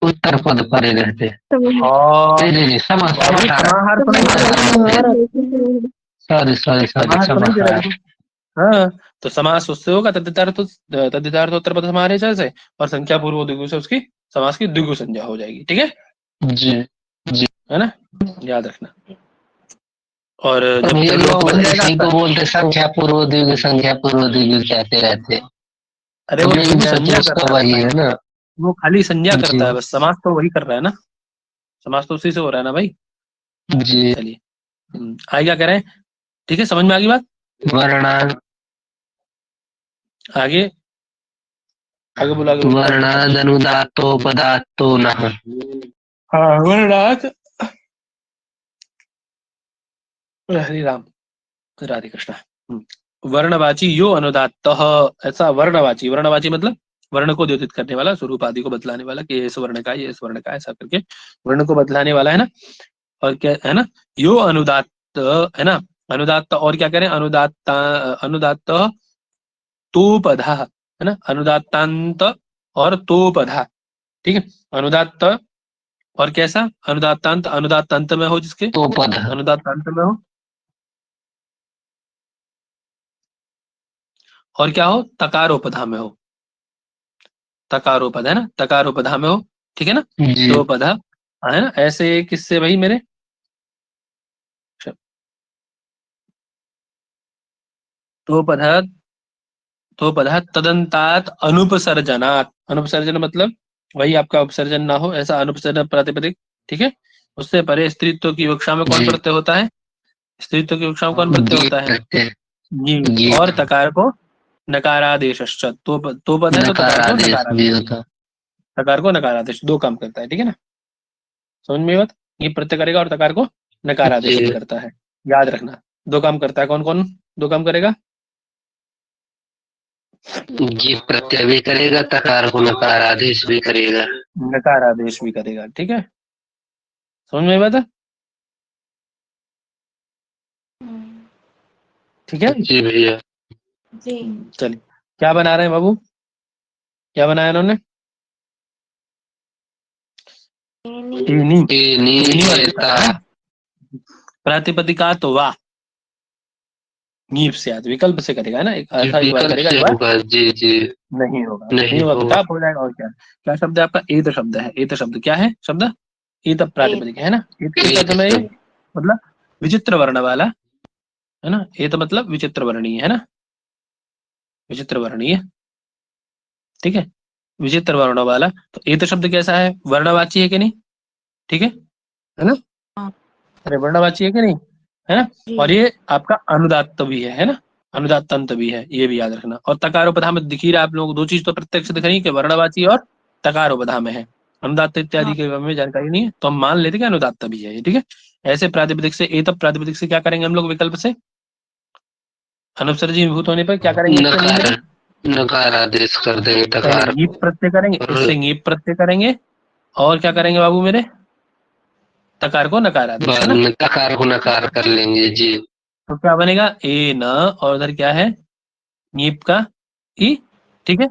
उत्तर पद परे रहते। हाँ नहीं नहीं बाबू, समाहार तो नहीं करेगा, सॉरी सॉरी सॉरी समाहार तो नहीं समाहार। करेगा। हाँ, तो समास उससे होगा तद्धितार्थ उत्तर पद समाहार से, और संख्या पूर्व द्विगु से उसकी समास की द्विगु संज्ञा हो जाएगी, ठीक है। जी जी। है ना, याद रखना। और तो जब ये त्रिलोक लोग बन जाएगा ऐसे ही आपका, तो बोलते संख्या पूर्व द्विगु संख्या पूर्व द्विगु कहते रहते। अरे वो मेन द्विगु जड़ तो संज्ञा कर उसका रहा है वही बच्चा, है ना। वो खाली संज्ञा जी करता है बस, समास तो वही कर रहा है ना, समास तो उसी से हो रहा है ना भाई। जी चलिए आगे क्या कह रहे हैं? ठीक है, समझ में आ गई बात? वर्णा आगे आगे बोला, आगे बोला। वर्णादनुदात्तोपदात्तो नः। हाँ, वर्णात। हरे राम, राधे कृष्णा। वर्णवाची यो अनुदात्त, ऐसा वर्णवाची, वर्णवाची मतलब वर्ण को द्योतित करने वाला, स्वरूप आदि को बतलाने वाला कि ये इस वर्ण का, ये इस वर्ण का, ऐसा करके वर्ण को बतलाने वाला है ना। और क्या है ना, यो अनुदात्त है ना, अनुदात्त, और क्या करें, अनुदात्त, अनुदात्त तोपधा है ना, अनुदात्तांत और तोपधा, ठीक है। अनुदात्त और कैसा, अनुदात्तांत, अनुदात्तांत में हो जिसके, तो पद अनुदात्तांत में हो, और क्या हो, तकारोपधा में हो, तकारोपध है ना, तकारोपधा में हो, ठीक है ना। जी। तो पधा है ना, ऐसे किससे भाई मेरे, तो पधा, तो पधा तदंतात अनुपसर्जनात्, अनुपसर्जन मतलब वही आपका उपसर्जन ना हो, ऐसा अनुपसर्जन प्रातिपदिक, ठीक है। उससे परे स्त्रीत्व की विवक्षा में कौन जी। प्रत्यय होता है, स्त्रीत्व की विवक्षा में कौन प्रत्यय जी होता है, प्रत्यय। जी। जी। और तकार को नकारादेश, तो पद है तो तकार को नकारादेश भी नकारादेश, होता। तकार को नकारादेश, दो काम करता है, ठीक है ना। समझ में बात, ये प्रत्यय करेगा और तकार को नकारादेश भी जी। करता है, याद रखना। दो काम करता है, कौन कौन दो काम करेगा, जी प्रत्यय भी करेगा, तकार को नकारादेश भी करेगा। नकारादेश भी करेगा, ठीक है। समझ में बात है, ठीक है। जी भैया। जी। चलिए, क्या बना रहे हैं बाबू, क्या बनाया इन्होंने, एनी एनी, एनी एनी वाले एता। है ना? प्रातिपदिका तो वाह, नीप से आद, विकल्प से करेगा ना, एक ऐसा एक बार विकल्प करेगा, से एक बार होगा। जी जी। नहीं होगा, नहीं नहीं होगा तो होगा। टाप हो जाएगा, और क्या, क्या शब्द है आपका, एत शब्द है, एत शब्द क्या है शब्द, एत प्रातिपदिक है ना, एत किस अर्थ एक में है ये? शब्द। मतलब विचित्र वर्ण वाला, है ना, एत मतलब विचित्र वर्णीय है ना, विचित्र वर्णीय, ठीक है, विचित्र वर्ण वाला। तो एत शब्द कैसा है, वर्णवाची है कि नहीं, ठीक है ना, हाँ। अरे वर्णवाची है कि नहीं, है ना। जी। और ये आपका अनुदात्त भी है ना, अनुदात्तंत भी है, ये भी याद रखना। और तकारोपधा में दिख ही रहा है आप लोगों को, दो चीज तो प्रत्यक्ष दिख रही है कि वर्णवाची और तकारोपधा में है, अनुदात्त इत्यादि हाँ। के बारे में जानकारी नहीं है, तो हम मान लेते कि अनुदात्त भी है ये, ठीक है। ऐसे प्रातिपदिक से, एत प्रातिपदिक से क्या करेंगे हम लोग, विकल्प से अनुपसर्जनीभूत होने पर क्या करेंगे इससे नहीं मेरे, नकार नकारादेश कर देंगे पहले तकार ङीप प्रत्यय करेंगे, और इससे ङीप प्रत्यय करेंगे, और क्या करेंगे बाबू मेरे, तकार को नकार आदेश, है बाद ना। में तकार को नकार कर लेंगे। जी। तो क्या बनेगा, ए न, और उधर क्या है, ङीप का ई, ठीक है।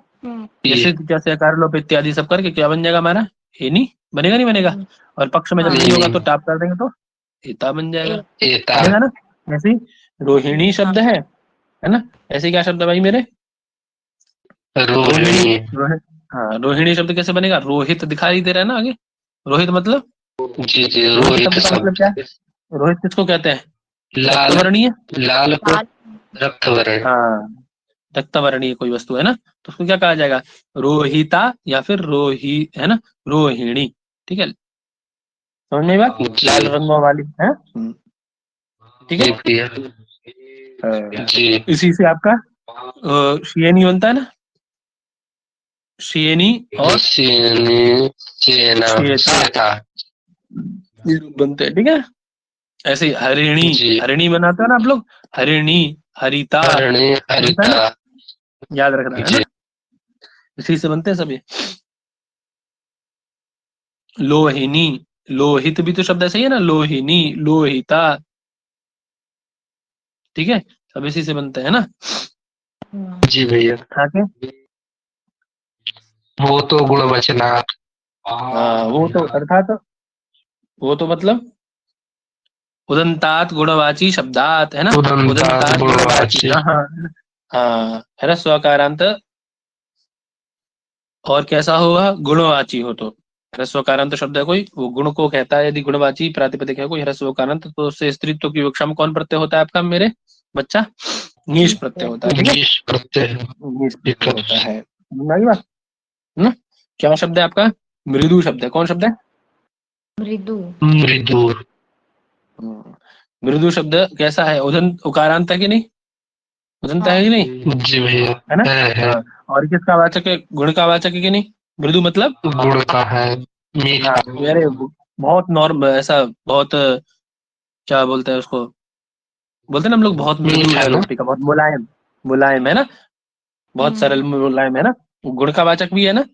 ये जैसे जैसे अकार लोप इत्यादि सब करके क्या बन जाएगा हमारा, ए नहीं बनेगा, नहीं बनेगा। और पक्ष में जब हाँ। नहीं होगा तो नहीं टाप कर देंगे तो एता बन जाएगा, एता। बनेगा ना। ऐसे ही रोहिणी शब्द है ना, ऐसे क्या शब्द है भाई मेरे, रोहिणी, रोहिणी। रोहित, हाँ रोहिणी शब्द कैसे बनेगा, रोहित दिखाई दे रहा है ना आगे, रोहित मतलब, जी जी रोहित रोहित शब्द का मतलब क्या शब्द। है, रोहित किसको कहते हैं, लाल। रक्तवर्णीय, लाल को रक्त वर्ण। हाँ रक्तवर्णीय कोई वस्तु है ना, तो उसको क्या कहा जाएगा, रोहिता या फिर रोही, है ना, रोहिणी, ठीक है। समझ में बात, जी लाल रंगों वाली है, ठीक है। जी भैया। जी। इसी से आपका शियनी बनता है ना, शियनी और सेनी सेना श्वेता, श्वेता। ये रूप बनते हैं, ठीक है। ऐसे ही हरिणी, जी। हरिणी बनाते हैं ना आप लोग, हरिणी, हरिता, हरिणी बनता है हरिता। ना, याद रखना है जी। ना, इसी से बनते हैं सभी। लोहिनी, लोहित भी तो शब्द ऐसे ही है ना, लोहिनी, लोहिता, ठीक है, सब इसी से बनते हैं ना। जी भैया। आगे, वो तो गुणवचनात्। हाँ वो तो अर्थात, वो तो मतलब उदंतात गुणवाची शब्दात, है ना, उदंतात उदंतात गुणवाची, गुणवाची। हाँ हाँ हाँ, है ना, स्वकारांत, और कैसा होगा, गुणवाची हो तो ह्रस्वकारांत शब्द है कोई, वो गुण को कहता है, यदि गुणवाची प्रातिपदिक है कोई ह्रस्वकारांत, तो उससे स्त्रीत्व की विवक्षा में कौन प्रत्यय होता है आपका मेरे बच्चा, नीश प्रत्यय होता है, ठीक है, जिस प्रत्यय नीश प्रत्यय विकल्प होता से। है, समझ में बात? है ना। क्या शब्द है आपका, मृदु शब्द है, कौन शब्द है, मृदु। मृदु। मृदु शब्द कैसा है, उदंत उकारांत है कि नहीं, उदंत है कि नहीं? जी भैया, है ना? है। हाँ। और किसका वाचक है? गुण का वाचक है कि नहीं? मृदु मतलब गुड़ का है, मीठा। हाँ, वेरी बहुत नॉर्म, ऐसा बहुत क्या बोलते हैं उसको, बोलते हैं ना हम लोग, बहुत मृदु मीठा है ना? रोटी का, बहुत मुलायम, मुलायम है ना, बहुत सरल मुलायम है ना, गुण का वाचक भी है ना।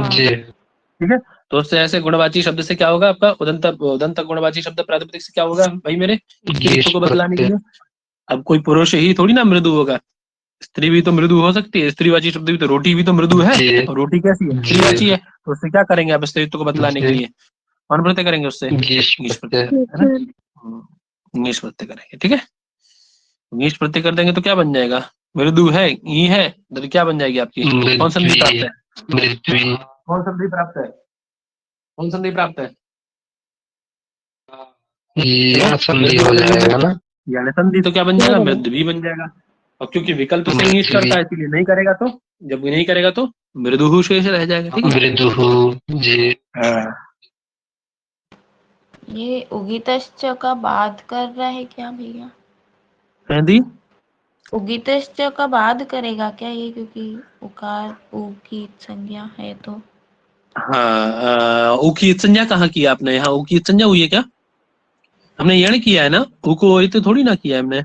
जी। ठीक है, तो उससे ऐसे गुणवाची शब्द से क्या होगा आपका? उदंत, उदंत गुणवाची शब्द प्रातिपदिक से क्या होगा भाई मेरे? स्त्रीत्व गीस को बतलाने के प्रत्यय। लिए। अब कोई पुरुष ही थोड़ी ना मृदु होगा, स्त्री भी तो मृदु हो सकती है, स्त्रीवाची शब्द भी तो, रोटी भी तो मृदु है, जी और रोटी कैसी है? स्त्रीवाची जी है, तो उससे क्या करेंगे आप स्त्रीत्व को बतलाने के जी। लिए? कौन प्रत्यय करेंगे उससे? गीस नीच प्रत्यय, प्रत्यय। है ना? नीच प्रत्यय करेंगे, ठीक है। नीच प्रत्यय कर देंगे तो क्या बन जाएगा? मृदु है, ई है, तो क्या बन जाएगी आपकी? कौन संधि मृद्वी। प्राप्त है? मृद्वी। कौन संधि प्राप्त है? कौन संधि प्राप्त है? यह देखो, संधि मृदु हो संधि में जाएगा ना? यानी संधि तो क्या बन जाएगा? बराबर। मृदु भी बन जाएगा। और क्योंकि विकल्प से नीच मृद्वी। करता है, इसलिए नहीं करेगा, तो जब नहीं करेगा तो मृदु शेष रह जाएगा, ठीक है। मृदुः। जी। हाँ। ये उगितश्च का बाद कर रहा है क्या भैया? हिंदी उगितश्च का बाद करेगा क्या ये, क्योंकि उकार उ की संज्ञा है तो। हाँ, ऊ की संज्ञा कहाँ की आपने? यहाँ ऊ की संज्ञा हुई है क्या? हमने यण किया है ना, ऊ को ओरित थोड़ी ना किया है हमने,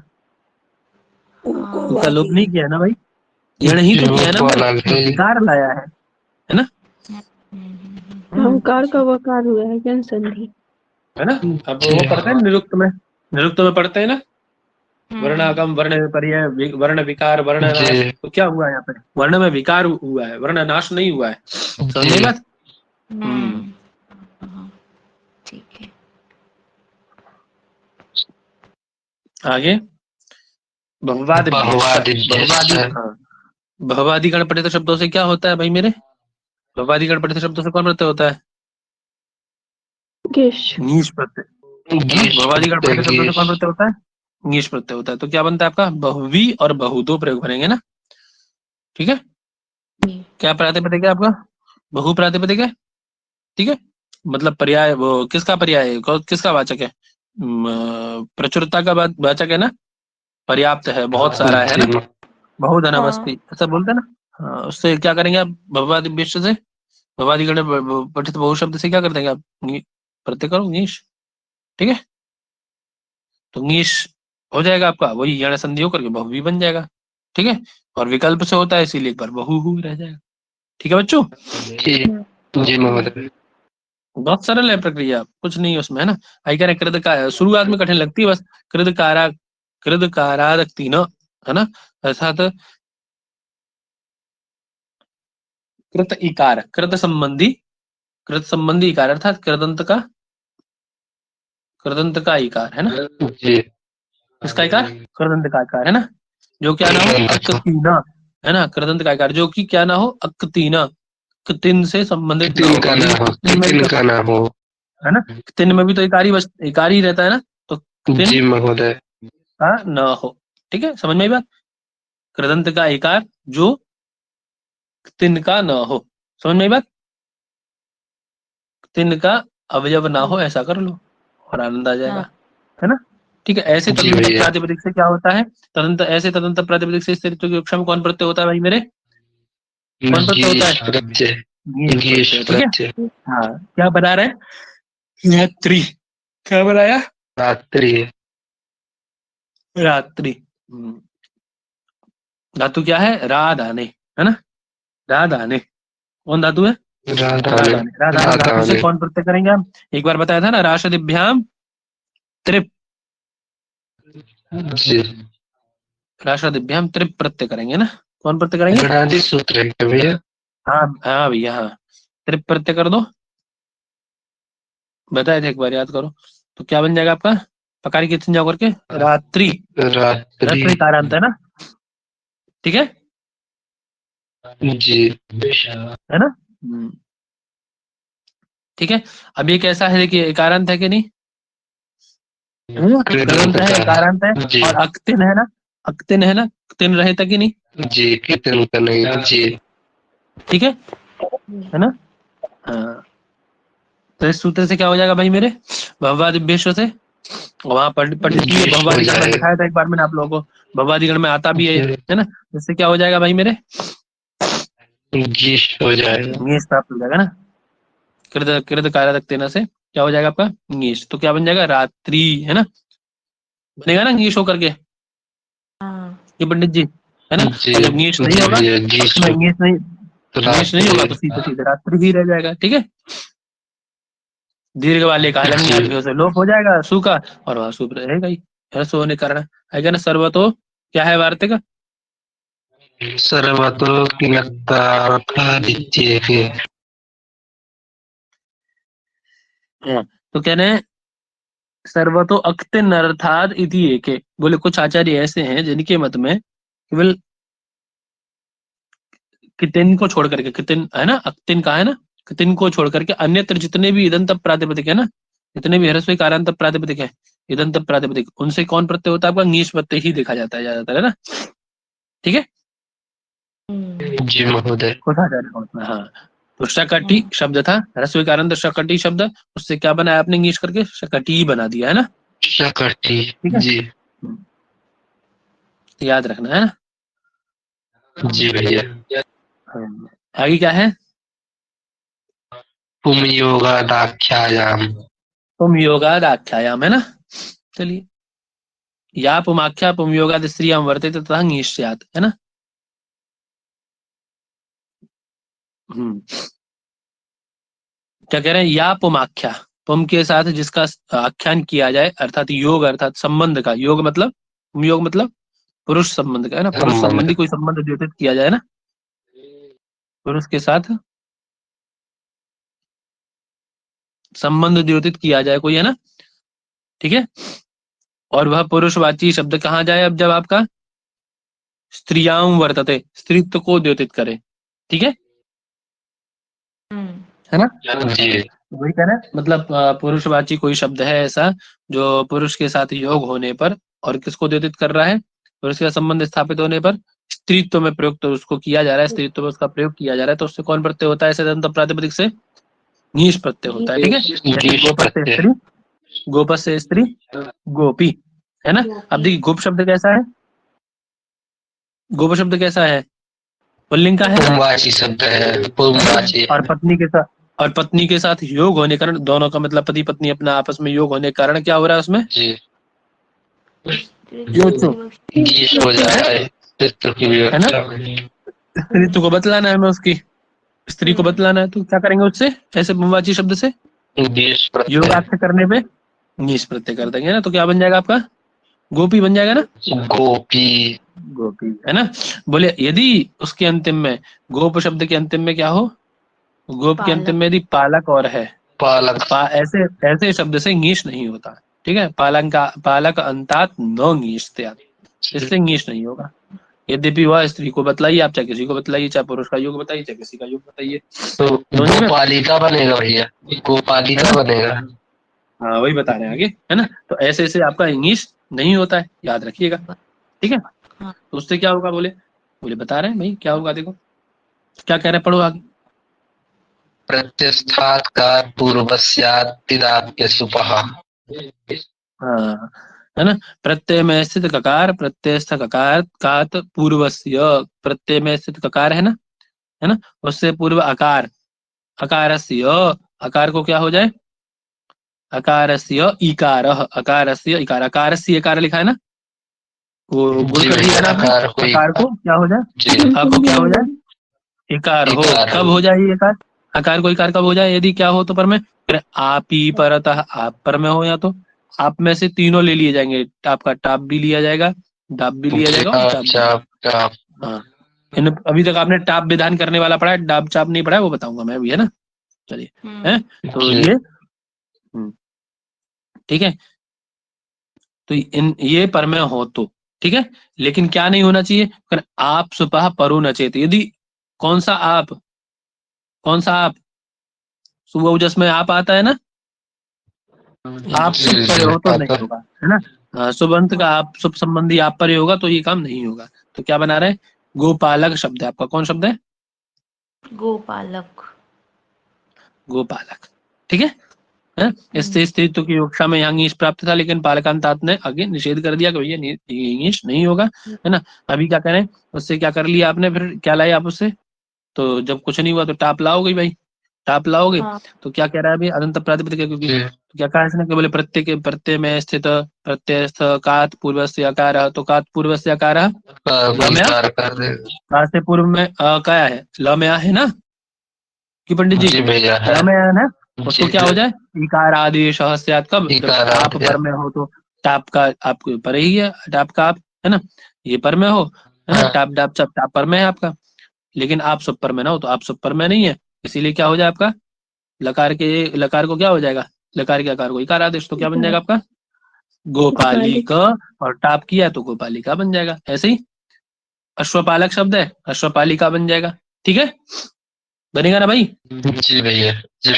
उनको ऊ का लोप वादी नहीं किया है ना भाई, यण ही तो किया है ना वो हमने, अलग तो है। विकार लाया है ना? अहंकार का वकार हुआ है जन संधि। है ना? अब जी वो पढ़ते हैं निरुक्त में, निरुक्त में पढ़ते हैं ना, वर्णागम, वर्ण पर्याय, वर्ण विकार, वर्ण नाश, जी तो क्या हुआ है यहाँ पे? वर्ण में विकार हुआ है, वर्ण नाश नहीं हुआ है, समझ में जी। बात? हाँ, ठीक है। आगे बहुवाद बहुवादी, बहुवादिभ्यश्च। हाँ, बहुवादी गणपठित शब्दों से क्या होता है भाई मेरे? बहुवादी गणपठित शब्दों से कौन प्रत्यय होता है? गेश। नीश प्रत्यय, है ना? गीस बहुवादी प्रत्यय। गणपठित शब्दों से गीस। कौन प्रत्यय होता है? नीश प्रत्यय होता है, तो क्या बनता है आपका? बहुवी और बहु दो प्रयोग बनेंगे ना, ठीक है। क्या प्रातिपदिक है आपका? बहु प्रातिपदिक है, ठीक है। मतलब पर्याय, वो किसका पर्याय है, किसका वाचक है? प्रचुरता का वाचक है ना, पर्याप्त है, बहुत सारा है ना, जी बहुधनमस्ति, हाँ, ऐसा बोलते हैं ना। हाँ, उससे क्या करेंगे आप? भवादि विश्व से, भवादि गण पठित बहु शब्द से क्या कर देंगे आप? प्रत्यय करो नीश, ठीक है। तो नीश हो जाएगा आपका, वही यण संधि होकर के बहु भी बन जाएगा, ठीक है। और विकल्प से होता है, इसीलिए एक बार बहु रह जाएगा, ठीक है बच्चों। जी। जी महोदय। बहुत सरल है प्रक्रिया, कुछ नहीं है उसमें, है ना। आई कह रहे कृत का शुरुआत में कठिन लगती है बस, कृत कारा, कृत कारादक तीनों, है ना, अर्थात कृत इकार, कृत संबंधी इकार, अर्थात कृदंत का इकार, है ना। जी। किसका इकार? कृदंत का इकार, है ना, जो क्या ना हो? अक्तीना, है ना, कृदंत का इकार जो कि क्या ना हो? अक्तीना, तिन से संबंधित ना कितिन हो, का ना हो, तिन में भी कितिन तो, का ना हो। है ना, तिन में भी तो इकारी बस, इकारी रहता है ना, तो तिन जी महोदय। का न हो, ठीक है, समझ में आई बात? कृदंत का इकार जो तिन का न हो, समझ में आई बात? तिन का अवयव ना हो, ऐसा कर लो और आनंद आ जाएगा, हाँ, है ना। ठीक है, ऐसे जी तदंत भैया। प्रातिपदिक से क्या होता है? तदंत, ऐसे तदंत प्रातिपदिक से स्त्रीत्व की कक्षा में कौन प्रत्यय होता है भाई मेरे? कौन प्रत्यय होता गीस है? प्रत्यय। नीश गीस प्रत्यय, ठीक है। प्रत्यय। हाँ, क्या बना रहे हैं? रात्रि, क्या बनाया? रात्रि। रात्रि। धातु क्या है? राधाने, है ना, राधाने, कौन धातु है? राधा ने। राधाने, राधाने राधा धातु से ने। कौन प्रत्यय करेंगे हम? एक बार बताया था ना, राशदिभ्याम त्रिप, जी। राशदिभ्याम त्रिप प्रत्यय करेंगे ना, कौन प्रत्यय करेंगे? गणादि सूत्र है क्या भैया? हाँ हाँ भैया, हाँ, त्रिप प्रत्यय कर दो, बताए थे एक बार, याद करो। तो क्या बन जाएगा आपका? पकारी की संज्ञा करके रात्रि, रात्रि। रत्न कारांत है ना, ठीक है, जी। है ना। ठीक है। अब ये कैसा है, देखिए, कारांत है कि नहीं? कृदंत कृदंत है, का कारांत है, है। जी। और अक्तिन है ना, अक्तिन है ना, तिन रहे तक ही नहीं, जी कितिन का नहीं। जी। ठीक है ना। हाँ, तो इस सूत्र से क्या हो जाएगा भाई मेरे? भववादिभ्यश्व से वहां पर इसलिए भवादिगण में दिखाया था एक बार मैंने आप लोगों को, भवादिगण में आता भी है ना, इससे क्या हो जाएगा भाई मेरे, गीश हो जाएगा। ङीश प्राप्त हो जाएगा ना, कृत कृत कारक तेना से क्या हो जाएगा आपका ङीश, तो क्या बन जाएगा रात्रि, है ना, बनेगा ना ङीश होकर के हाँ ये पंडित जी, है ना। और जब ङीश नहीं होगा, ङीश नहीं होगा तो सीधे सीधे रात्रि ही रह जाएगा, ठीक है। दीर्घ वाले कालन आदमियों से लोप हो जाएगा सु का, और वहां शुभ रहेगा ही, ह्रस्व होने कारण है ना। सर्वतो क्या है वार्तिक, सर्वतो किमत्तार्थादित्येके। तो कह रहे हैं सर्वतो अक्तिन अर्थात इति एके, बोले कुछ आचार्य ऐसे हैं जिनके मत में केवल कितिन को छोड़ करके, कितिन है ना, अक्तिन का है ना, कितिन को छोड़ करके अन्यत्र जितने भी इदंत प्रातिपदिक है ना, जितने भी ह्रस्व कारांत प्रातिपदिक है, इदंत प्रातिपदिक, उनसे कौन प्रत्यय होता है आपका ङीश प्रत्यय ही देखा जाता है ज्यादातर, है ना, ठीक है। जी महोदय। कुछ आचार्य का मतलब, हाँ। तो शकटी शब्द था ह्रस्व कारांत शकटी शब्द, उससे क्या बनाया आपने ङीश करके शकटी बना दिया, है ना, शकटी ठीक है। जी याद रखना है ना। जी भैया। आगे क्या है, पुमयोगादाख्यायाम। पुम योगाद आख्यायाम, है ना। चलिए, या पुमाख्या पुमयोगाद स्त्रियां वर्तेते तथा ङीश स्यात्, है ना। क्या कह रहे हैं, या पुमाख्या, पुम के साथ जिसका आख्यान किया जाए, अर्थात योग, अर्थात संबंध का, योग मतलब योग मतलब पुरुष संबंध का, है ना, पुरुष संबंधी कोई संबंध द्योतित किया जाए ना, पुरुष के साथ संबंध द्योतित किया जाए कोई, है ना, ठीक है। और वह पुरुषवाची शब्द कहाँ जाए अब, जब आपका स्त्रियां वर्तते, स्त्रीत्व को द्योतित करे, ठीक है ना। जी वही कह रहे हैं, मतलब पुरुषवाची कोई शब्द है ऐसा जो पुरुष के साथ योग होने पर और किसको द्योतित कर रहा है, पुरुष का संबंध स्थापित होने पर स्त्रीत्व में प्रयुक्त तो उसको किया जा रहा है, स्त्रीत्व में उसका प्रयोग किया जा रहा है, तो उससे कौन प्रत्यय होता है, ऐसे दंत प्रातिपदिक से ङीश प्रत्यय होता है, ठीक है। जैसे गोपस से स्त्री, गोपस से स्त्री गोपी, है ना। अब देखिए गोप शब्द कैसा है, गोप शब्द कैसा है, पुल्लिंग का है, पुमवाची शब्द है, पुमवाची। और पत्नी के साथ, और पत्नी के साथ योग होने के कारण, दोनों का मतलब पति पत्नी अपना आपस में योग होने के कारण क्या हो रहा है उसमें, जी योग गीश हो जाता है, चित्र की है ना। स्त्रीत्व को बतलाना है हमें, उसकी स्त्री को बतलाना है, तो क्या करेंगे उससे, ऐसे पुमवाची शब्द से गीश प्रत्यय। योगार्थ करने पे ङीश प्रत्यय कर देंगे ना, तो क्या बन जाएगा आपका गोपी बन जाएगा ना, गोपी गोपी, है ना। बोले यदि उसके अंतिम में, गोप शब्द के अंतिम में क्या हो, गोप के अंतिम में यदि पालक और है, पालक। ऐसे ऐसे शब्द से ङीश नहीं होता, ठीक है। पालक अंतात नो ङीश, इससे ङीश नहीं होगा। यद्यपि वह स्त्री को बतलाइए, आप चाहे किसी को बतलाइए, चाहे पुरुष का योग बताइए, चाहे किसी का योग बताइए, तो समझ में? गोपालिका बनेगा भैया, गोपालिका बनेगा। हाँ वही बता रहे हैं आगे, है ना। तो ऐसे ऐसे आपका इंग्लिश नहीं होता है, याद रखिएगा, ठीक है। तो उससे क्या होगा, बोले बोले बता रहे हैं भाई क्या होगा, देखो क्या कह रहे हैं, पढ़ो आगे। प्रत्यस्थात् कार पूर्वस्यादिदाप्य सुपः। हाँ, है ना। प्रत्यय में स्थित ककार, प्रत्ययस्थ ककार कात पूर्वस्य, प्रत्यय में स्थित ककार है ना, उससे पूर्व अकार, अकारस्य, अकार को क्या हो जाए, अकारस्य इकार, अकारस्य इकार, अकारस्य इकार लिखा है ना, वो गुण जी कर दिया ना आपने, अकार अकार को क्या हो जाए, जी अकार को क्या हो जाए, इकार हो, इकार कब हो। हो जाए ये इकार, अकार को इकार कब हो जाए, यदि क्या हो तो पर में, फिर आप ही परतः, आप पर में हो, या तो आप में से तीनों ले लिए जाएंगे, आपका टाप भी लिया जाएगा, डाप भी लिया जाएगा, और चाप भी। चाप चाप। हाँ, अभी तक आपने टाप विधान करने वाला पढ़ा है, डाप चाप नहीं पढ़ा है, वो बताऊंगा मैं अभी, है ना। चलिए, है तो जी। ये ठीक है, तो इन ये पर में हो तो ठीक है, लेकिन क्या नहीं होना चाहिए, अगर आप सुपह परो नचेत, यदि कौन सा आप, कौन सा आप, सुबह उजस में आप आता है ना, आप जी, सुप पर जी, हो तो नहीं आता। होगा, है ना। हाँ, सुबंत का आप सुप संबंधी आप पर होगा तो ये काम नहीं होगा, तो क्या बना रहे हैं, गोपालक शब्द है आपका, कौन शब्द है, गोपालक। गोपालक, ठीक है। है। इससे स्त्रीत्व की विवक्षा में यहाँ ङीष प्राप्त था, लेकिन पालकांतात ने आगे निषेध कर दिया कि भैया ङीष नहीं होगा, है ना। अभी क्या करें, उससे क्या कर लिया आपने, फिर क्या लाए आप उससे, तो जब कुछ नहीं हुआ तो टाप लाओगे भाई, टाप लाओगे। हाँ। तो क्या कह रहा है अभी, अदंत प्रातिपदिक है, क्योंकि जी। तो क्या कहा इसने कि बोले प्रत्यय में स्थित प्रत्ययस्थ कात पूर्वस्य अकार, तो कात पूर्वस्य अकार लम्या, विकार कर दे। का से पूर्व में क्या है, लम्या है ना कि पंडित जी, जी भैया है। लम्या है ना, उसको जी क्या हो जाए, इकार आदेश स्यात्, कब, जब इकार टाप आदेश। पर में हो तो टाप का आपको पर ही है, टाप का आप, है ना, ये पर में हो, है ना, हाँ। टाप डाप चप टाप पर में है आपका, लेकिन आप सब पर में ना हो, तो आप सब पर में नहीं है, इसीलिए क्या हो जाए आपका, लकार को क्या हो जाएगा, लकार के आकार को इकार आदेश, तो क्या बन जाएगा आपका, गोपालिका, और टाप किया तो गोपालिका बन जाएगा। ऐसे ही अश्वपालक शब्द है, अश्वपालिका बन जाएगा, ठीक है, बनेगा ना भाई, जी भैया। जी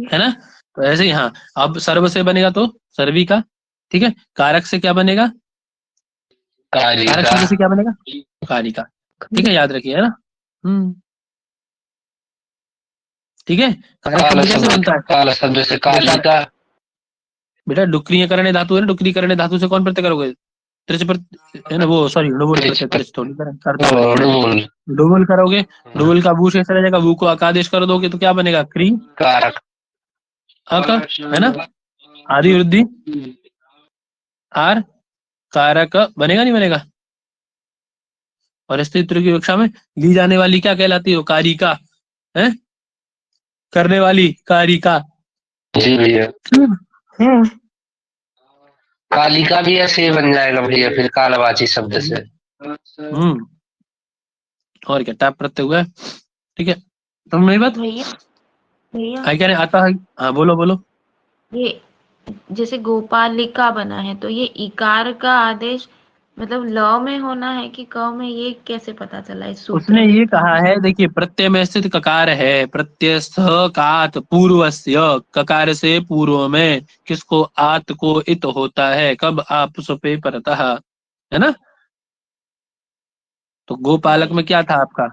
है ना। तो ऐसे ही, हाँ, अब सर्व से बनेगा तो सर्वी का, ठीक है, कारक से क्या बनेगा, कारक कारिका। शब्द से क्या बनेगा, कारिका, ठीक है, याद रखिए, है ना। ठीक है, कारक काल शब्द कैसे बनता है, काल शब्द से कालिका। बेटा डुक्रिय करने धातु है ना, डुक्री करने धातु से कौन प्रत्यय करोगे, त्रिच है ना, वो सॉरी डुबुल प्रत्यय, त्रिच थोड़ी करता हूँ, डुबुल। डुबुल करोगे, डुबुल का बू शेष रह जाएगा, बू को अकादेश कर दोगे तो क्या बनेगा, क्री कारक। अक, है ना, आदि वृद्धि आर, कारक बनेगा नहीं बनेगा। और स्त्रीत्व की कक्षा में ली जाने वाली क्या कहलाती है, कारिका, है, करने वाली कारिका। जी भैया। हम्म। कालिका भी ऐसे ही बन जाएगा भैया, फिर कालवाची शब्द से। हम्म, और क्या, टाप प्रत्यय हुआ है, ठीक है, तुम मेरी बात भैया भैया आई क्या नहीं आता है, हाँ बोलो बोलो। ये जैसे गोपालिका बना है, तो ये इकार का आदेश मतलब ल में होना है कि क में, ये कैसे पता चला इस सूत्र उसने में? ये कहा है, देखिए प्रत्यय में स्थित ककार है, प्रत्यय स्थ कात पूर्वस्य, ककार से पूर्व में किसको, आत को इत होता है, कब, आप सुपे परतः, है ना। तो गोपालक में क्या था आपका,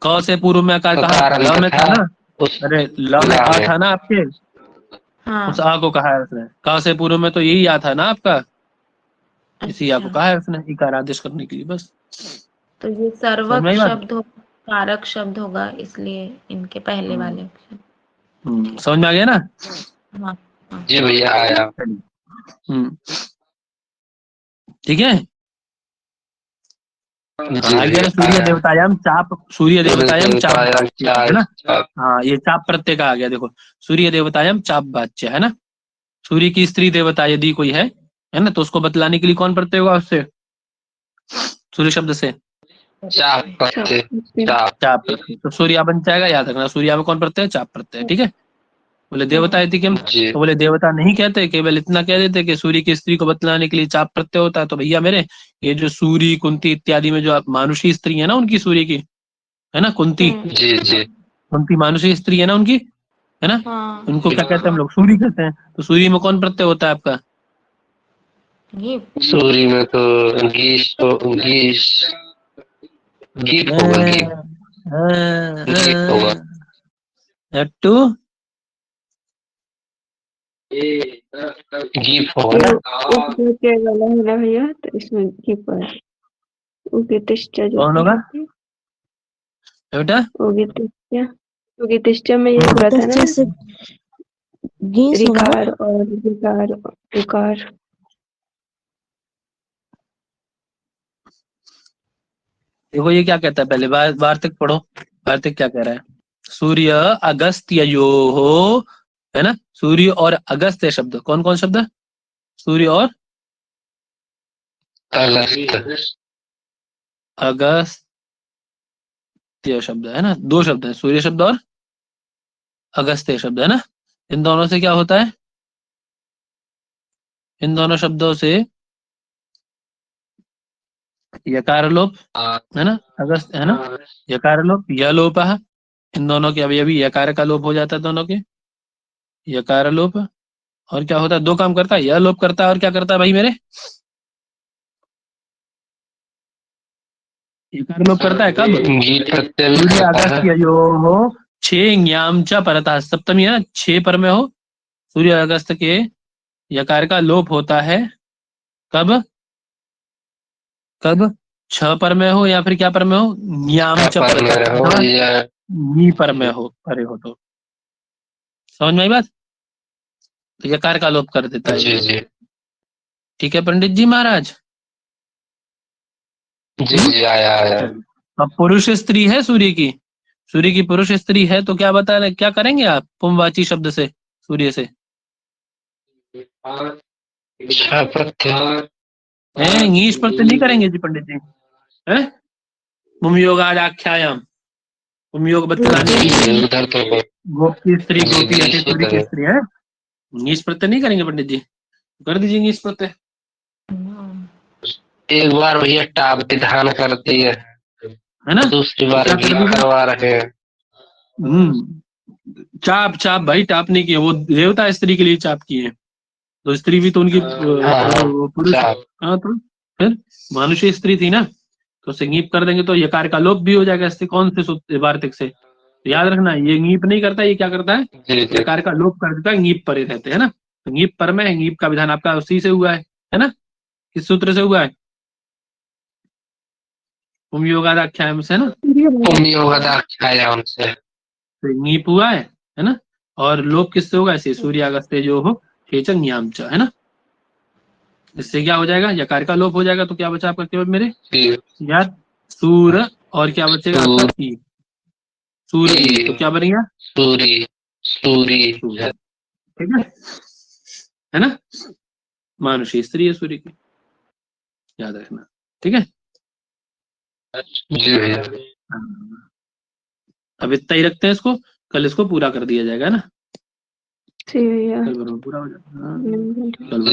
क से पूर्व में आकार कहा, ककार ल अंत में था था ना, उस अरे ल में ला आ में। था ना आपके, उस हाँ। आ को कहा है उसने, क से पूर्व में तो यही आ था ना आपका, इसी आ को अच्छा, कहा है उसने इकार आदेश करने के लिए, बस तो ये समझ में सर्वक आई बात। शब्द होगा, कारक शब्द होगा, इसलिए इनके पहले वाले अक्षर। समझ में आ गया ना। हाँ हाँ। जी भैया आया। हम्म, ठीक है, जी आ गया भैया ना, सूर्य आया। देवतायाम चाप, सूर्य देवतायाम चाप देवतायाम वाच्य, है ना, चाप। हाँ ये चाप प्रत्यय का आ गया, देखो सूर्य देवतायाम चाप वाच्य, है ना, सूर्य की स्त्री देवता यदि कोई है ना, तो उसको बतलाने के लिए कौन प्रत्यय होगा उससे, सूर्य शब्द से चाप पत्ते। चाप। चाप प्रत्यय, तो सूर्या बन जाएगा, याद रखना, सूर्या में कौन प्रत्यय है, चाप प्रत्यय, ठीक है। बोले देवता यदि किम, जी। तो बोले देवता नहीं कहते, केवल इतना कह देते कि सूर्य की स्त्री को बतलाने के लिए चाप प्रत्यय होता है, तो भैया मेरे ये जो सूर्य कुंती इत्यादि में जो मानुषी स्त्री है ना उनकी, सूर्य की, है ना, कुंती, जी जी। कुंती मानुषी स्त्री है ना उनकी, है ना, हाँ, उनको क्या कहते हैं हम लोग, सूर्य कहते हैं, तो सूर्य में कौन प्रत्यय होता है आपका, ये सूरी में तो गीस, तो गीस गीत होगा, गीत होगा। लट्टू गीत होगा ना। उपद्रव वाला है ना भैया, तो इसमें कीपर उगितिष्ठा जो कौन होगा कहते हैं, बेटा, उगितिष्ठा, उगितिष्ठा में ये हुआ था ना, तस्य से गीस होगा ना। रिकार और विकार विकार। देखो ये क्या कहता है, पहले वार्तिक पढ़ो, वार्तिक क्या कह रहा है, सूर्य अगस्त्यो हो, है ना, सूर्य और अगस्त्य शब्द, कौन कौन शब्द है, सूर्य और अगस्त। अगस्त्य शब्द, है ना, दो शब्द है, सूर्य शब्द और अगस्त्य शब्द, है ना, इन दोनों से क्या होता है, इन दोनों शब्दों से यकार लोप, है ना, अगस्त, है ना, यकार लोप, य लोप, इन दोनों के अवयवी यकार का लोप हो जाता है, दोनों के यकार लोप, और क्या होता है, दो काम करता है, यह लोप करता है और क्या करता है भाई मेरे, यकार लोप करता है कब, गीत प्रत्यय भी सूर्य करता है। अगस्त्य यो हो छे ञामचा परतः, सप्तमी है ना, 6 पर में हो, सूर्य अगस्त के यकार का लोप होता है कब? कब? 6 पर में हो या फिर क्या पर में हो? ञामचा पर में परतः, रहो या नी पर में हो, परे हो तो। समझ में आई बात? तो यकार का लोप कर देता है जी ये। जी ठीक है पंडित जी महाराज। जी जी आया आया। अब पुरुष स्त्री है सूर्य की, सूर्य की पुरुष स्त्री है, तो क्या बता रहे, क्या करेंगे आप पुमवाची शब्द से, सूर्य से? छह प्रत्यय हैं, ङीश प्रत्यय नहीं करेंगे जी पंडित जी, हैं? पुमयोगाद आख्यायाम, पुमयोग बतलाने की जी, उधर तो गोपी स्त्री, जी, गोपी जी, अति इसी सूर्य की तरह। स्त्री है। ङीश प्रत्यय नहीं करेंगे पंडित जी, कर दीजिए ङीश प्रत्यय। एक बार भैया टाप विधान कर दिए, है ना? दूसरी तो बार क्या कर गीला दीजिए? करवा रहे हैं। चाप चाप भाई, टाप नहीं किए, वो देवता स्त्री के लिए चाप किए, तो स्त्री भी तो उनकी हाँ, पुरुष, चाप। हाँ तो फिर मानुषी स्त्री थी ना, तो उसे ङीप कर देंगे तो यकार का लोप भी हो जाएगा। इससे कौन से वार्तिक से? तो याद रखना, ये ङीप नहीं करता, ये क्या करता है? जी जी यकार का लोप कर देता है, ङीप परे रहते है ना। तो ङीप पर में है, ङीप का विधान आपका उसी से हुआ है ना? किस सूत्र से हुआ है? पुमयोगादाख्यायम से, है ना? पुण्योगाख्यायाम से। तो ङीप हुआ है ना? और लोप किससे होगा? ऐसे सूर्य अगस्त्य जो हो खेचन ञामच, है ना? इससे क्या हो जाएगा? यकार का लोप हो जाएगा, तो क्या बचा आपका केवल मेरे जी, यार? सूर, और क्या बचेगा आपका? ई, सूर ई, तो क्या बनेगा? सूरी सूरी। सूर, ठीक है ना? मानुषी स्त्री है सूर्य की, याद रखना, ठीक है? जी भैया। अब इतना ही रखते हैं इसको, कल इसको पूरा कर दिया जाएगा ना, ठीक है भैया। कल पूरा हो जाएगा। हम्म। कल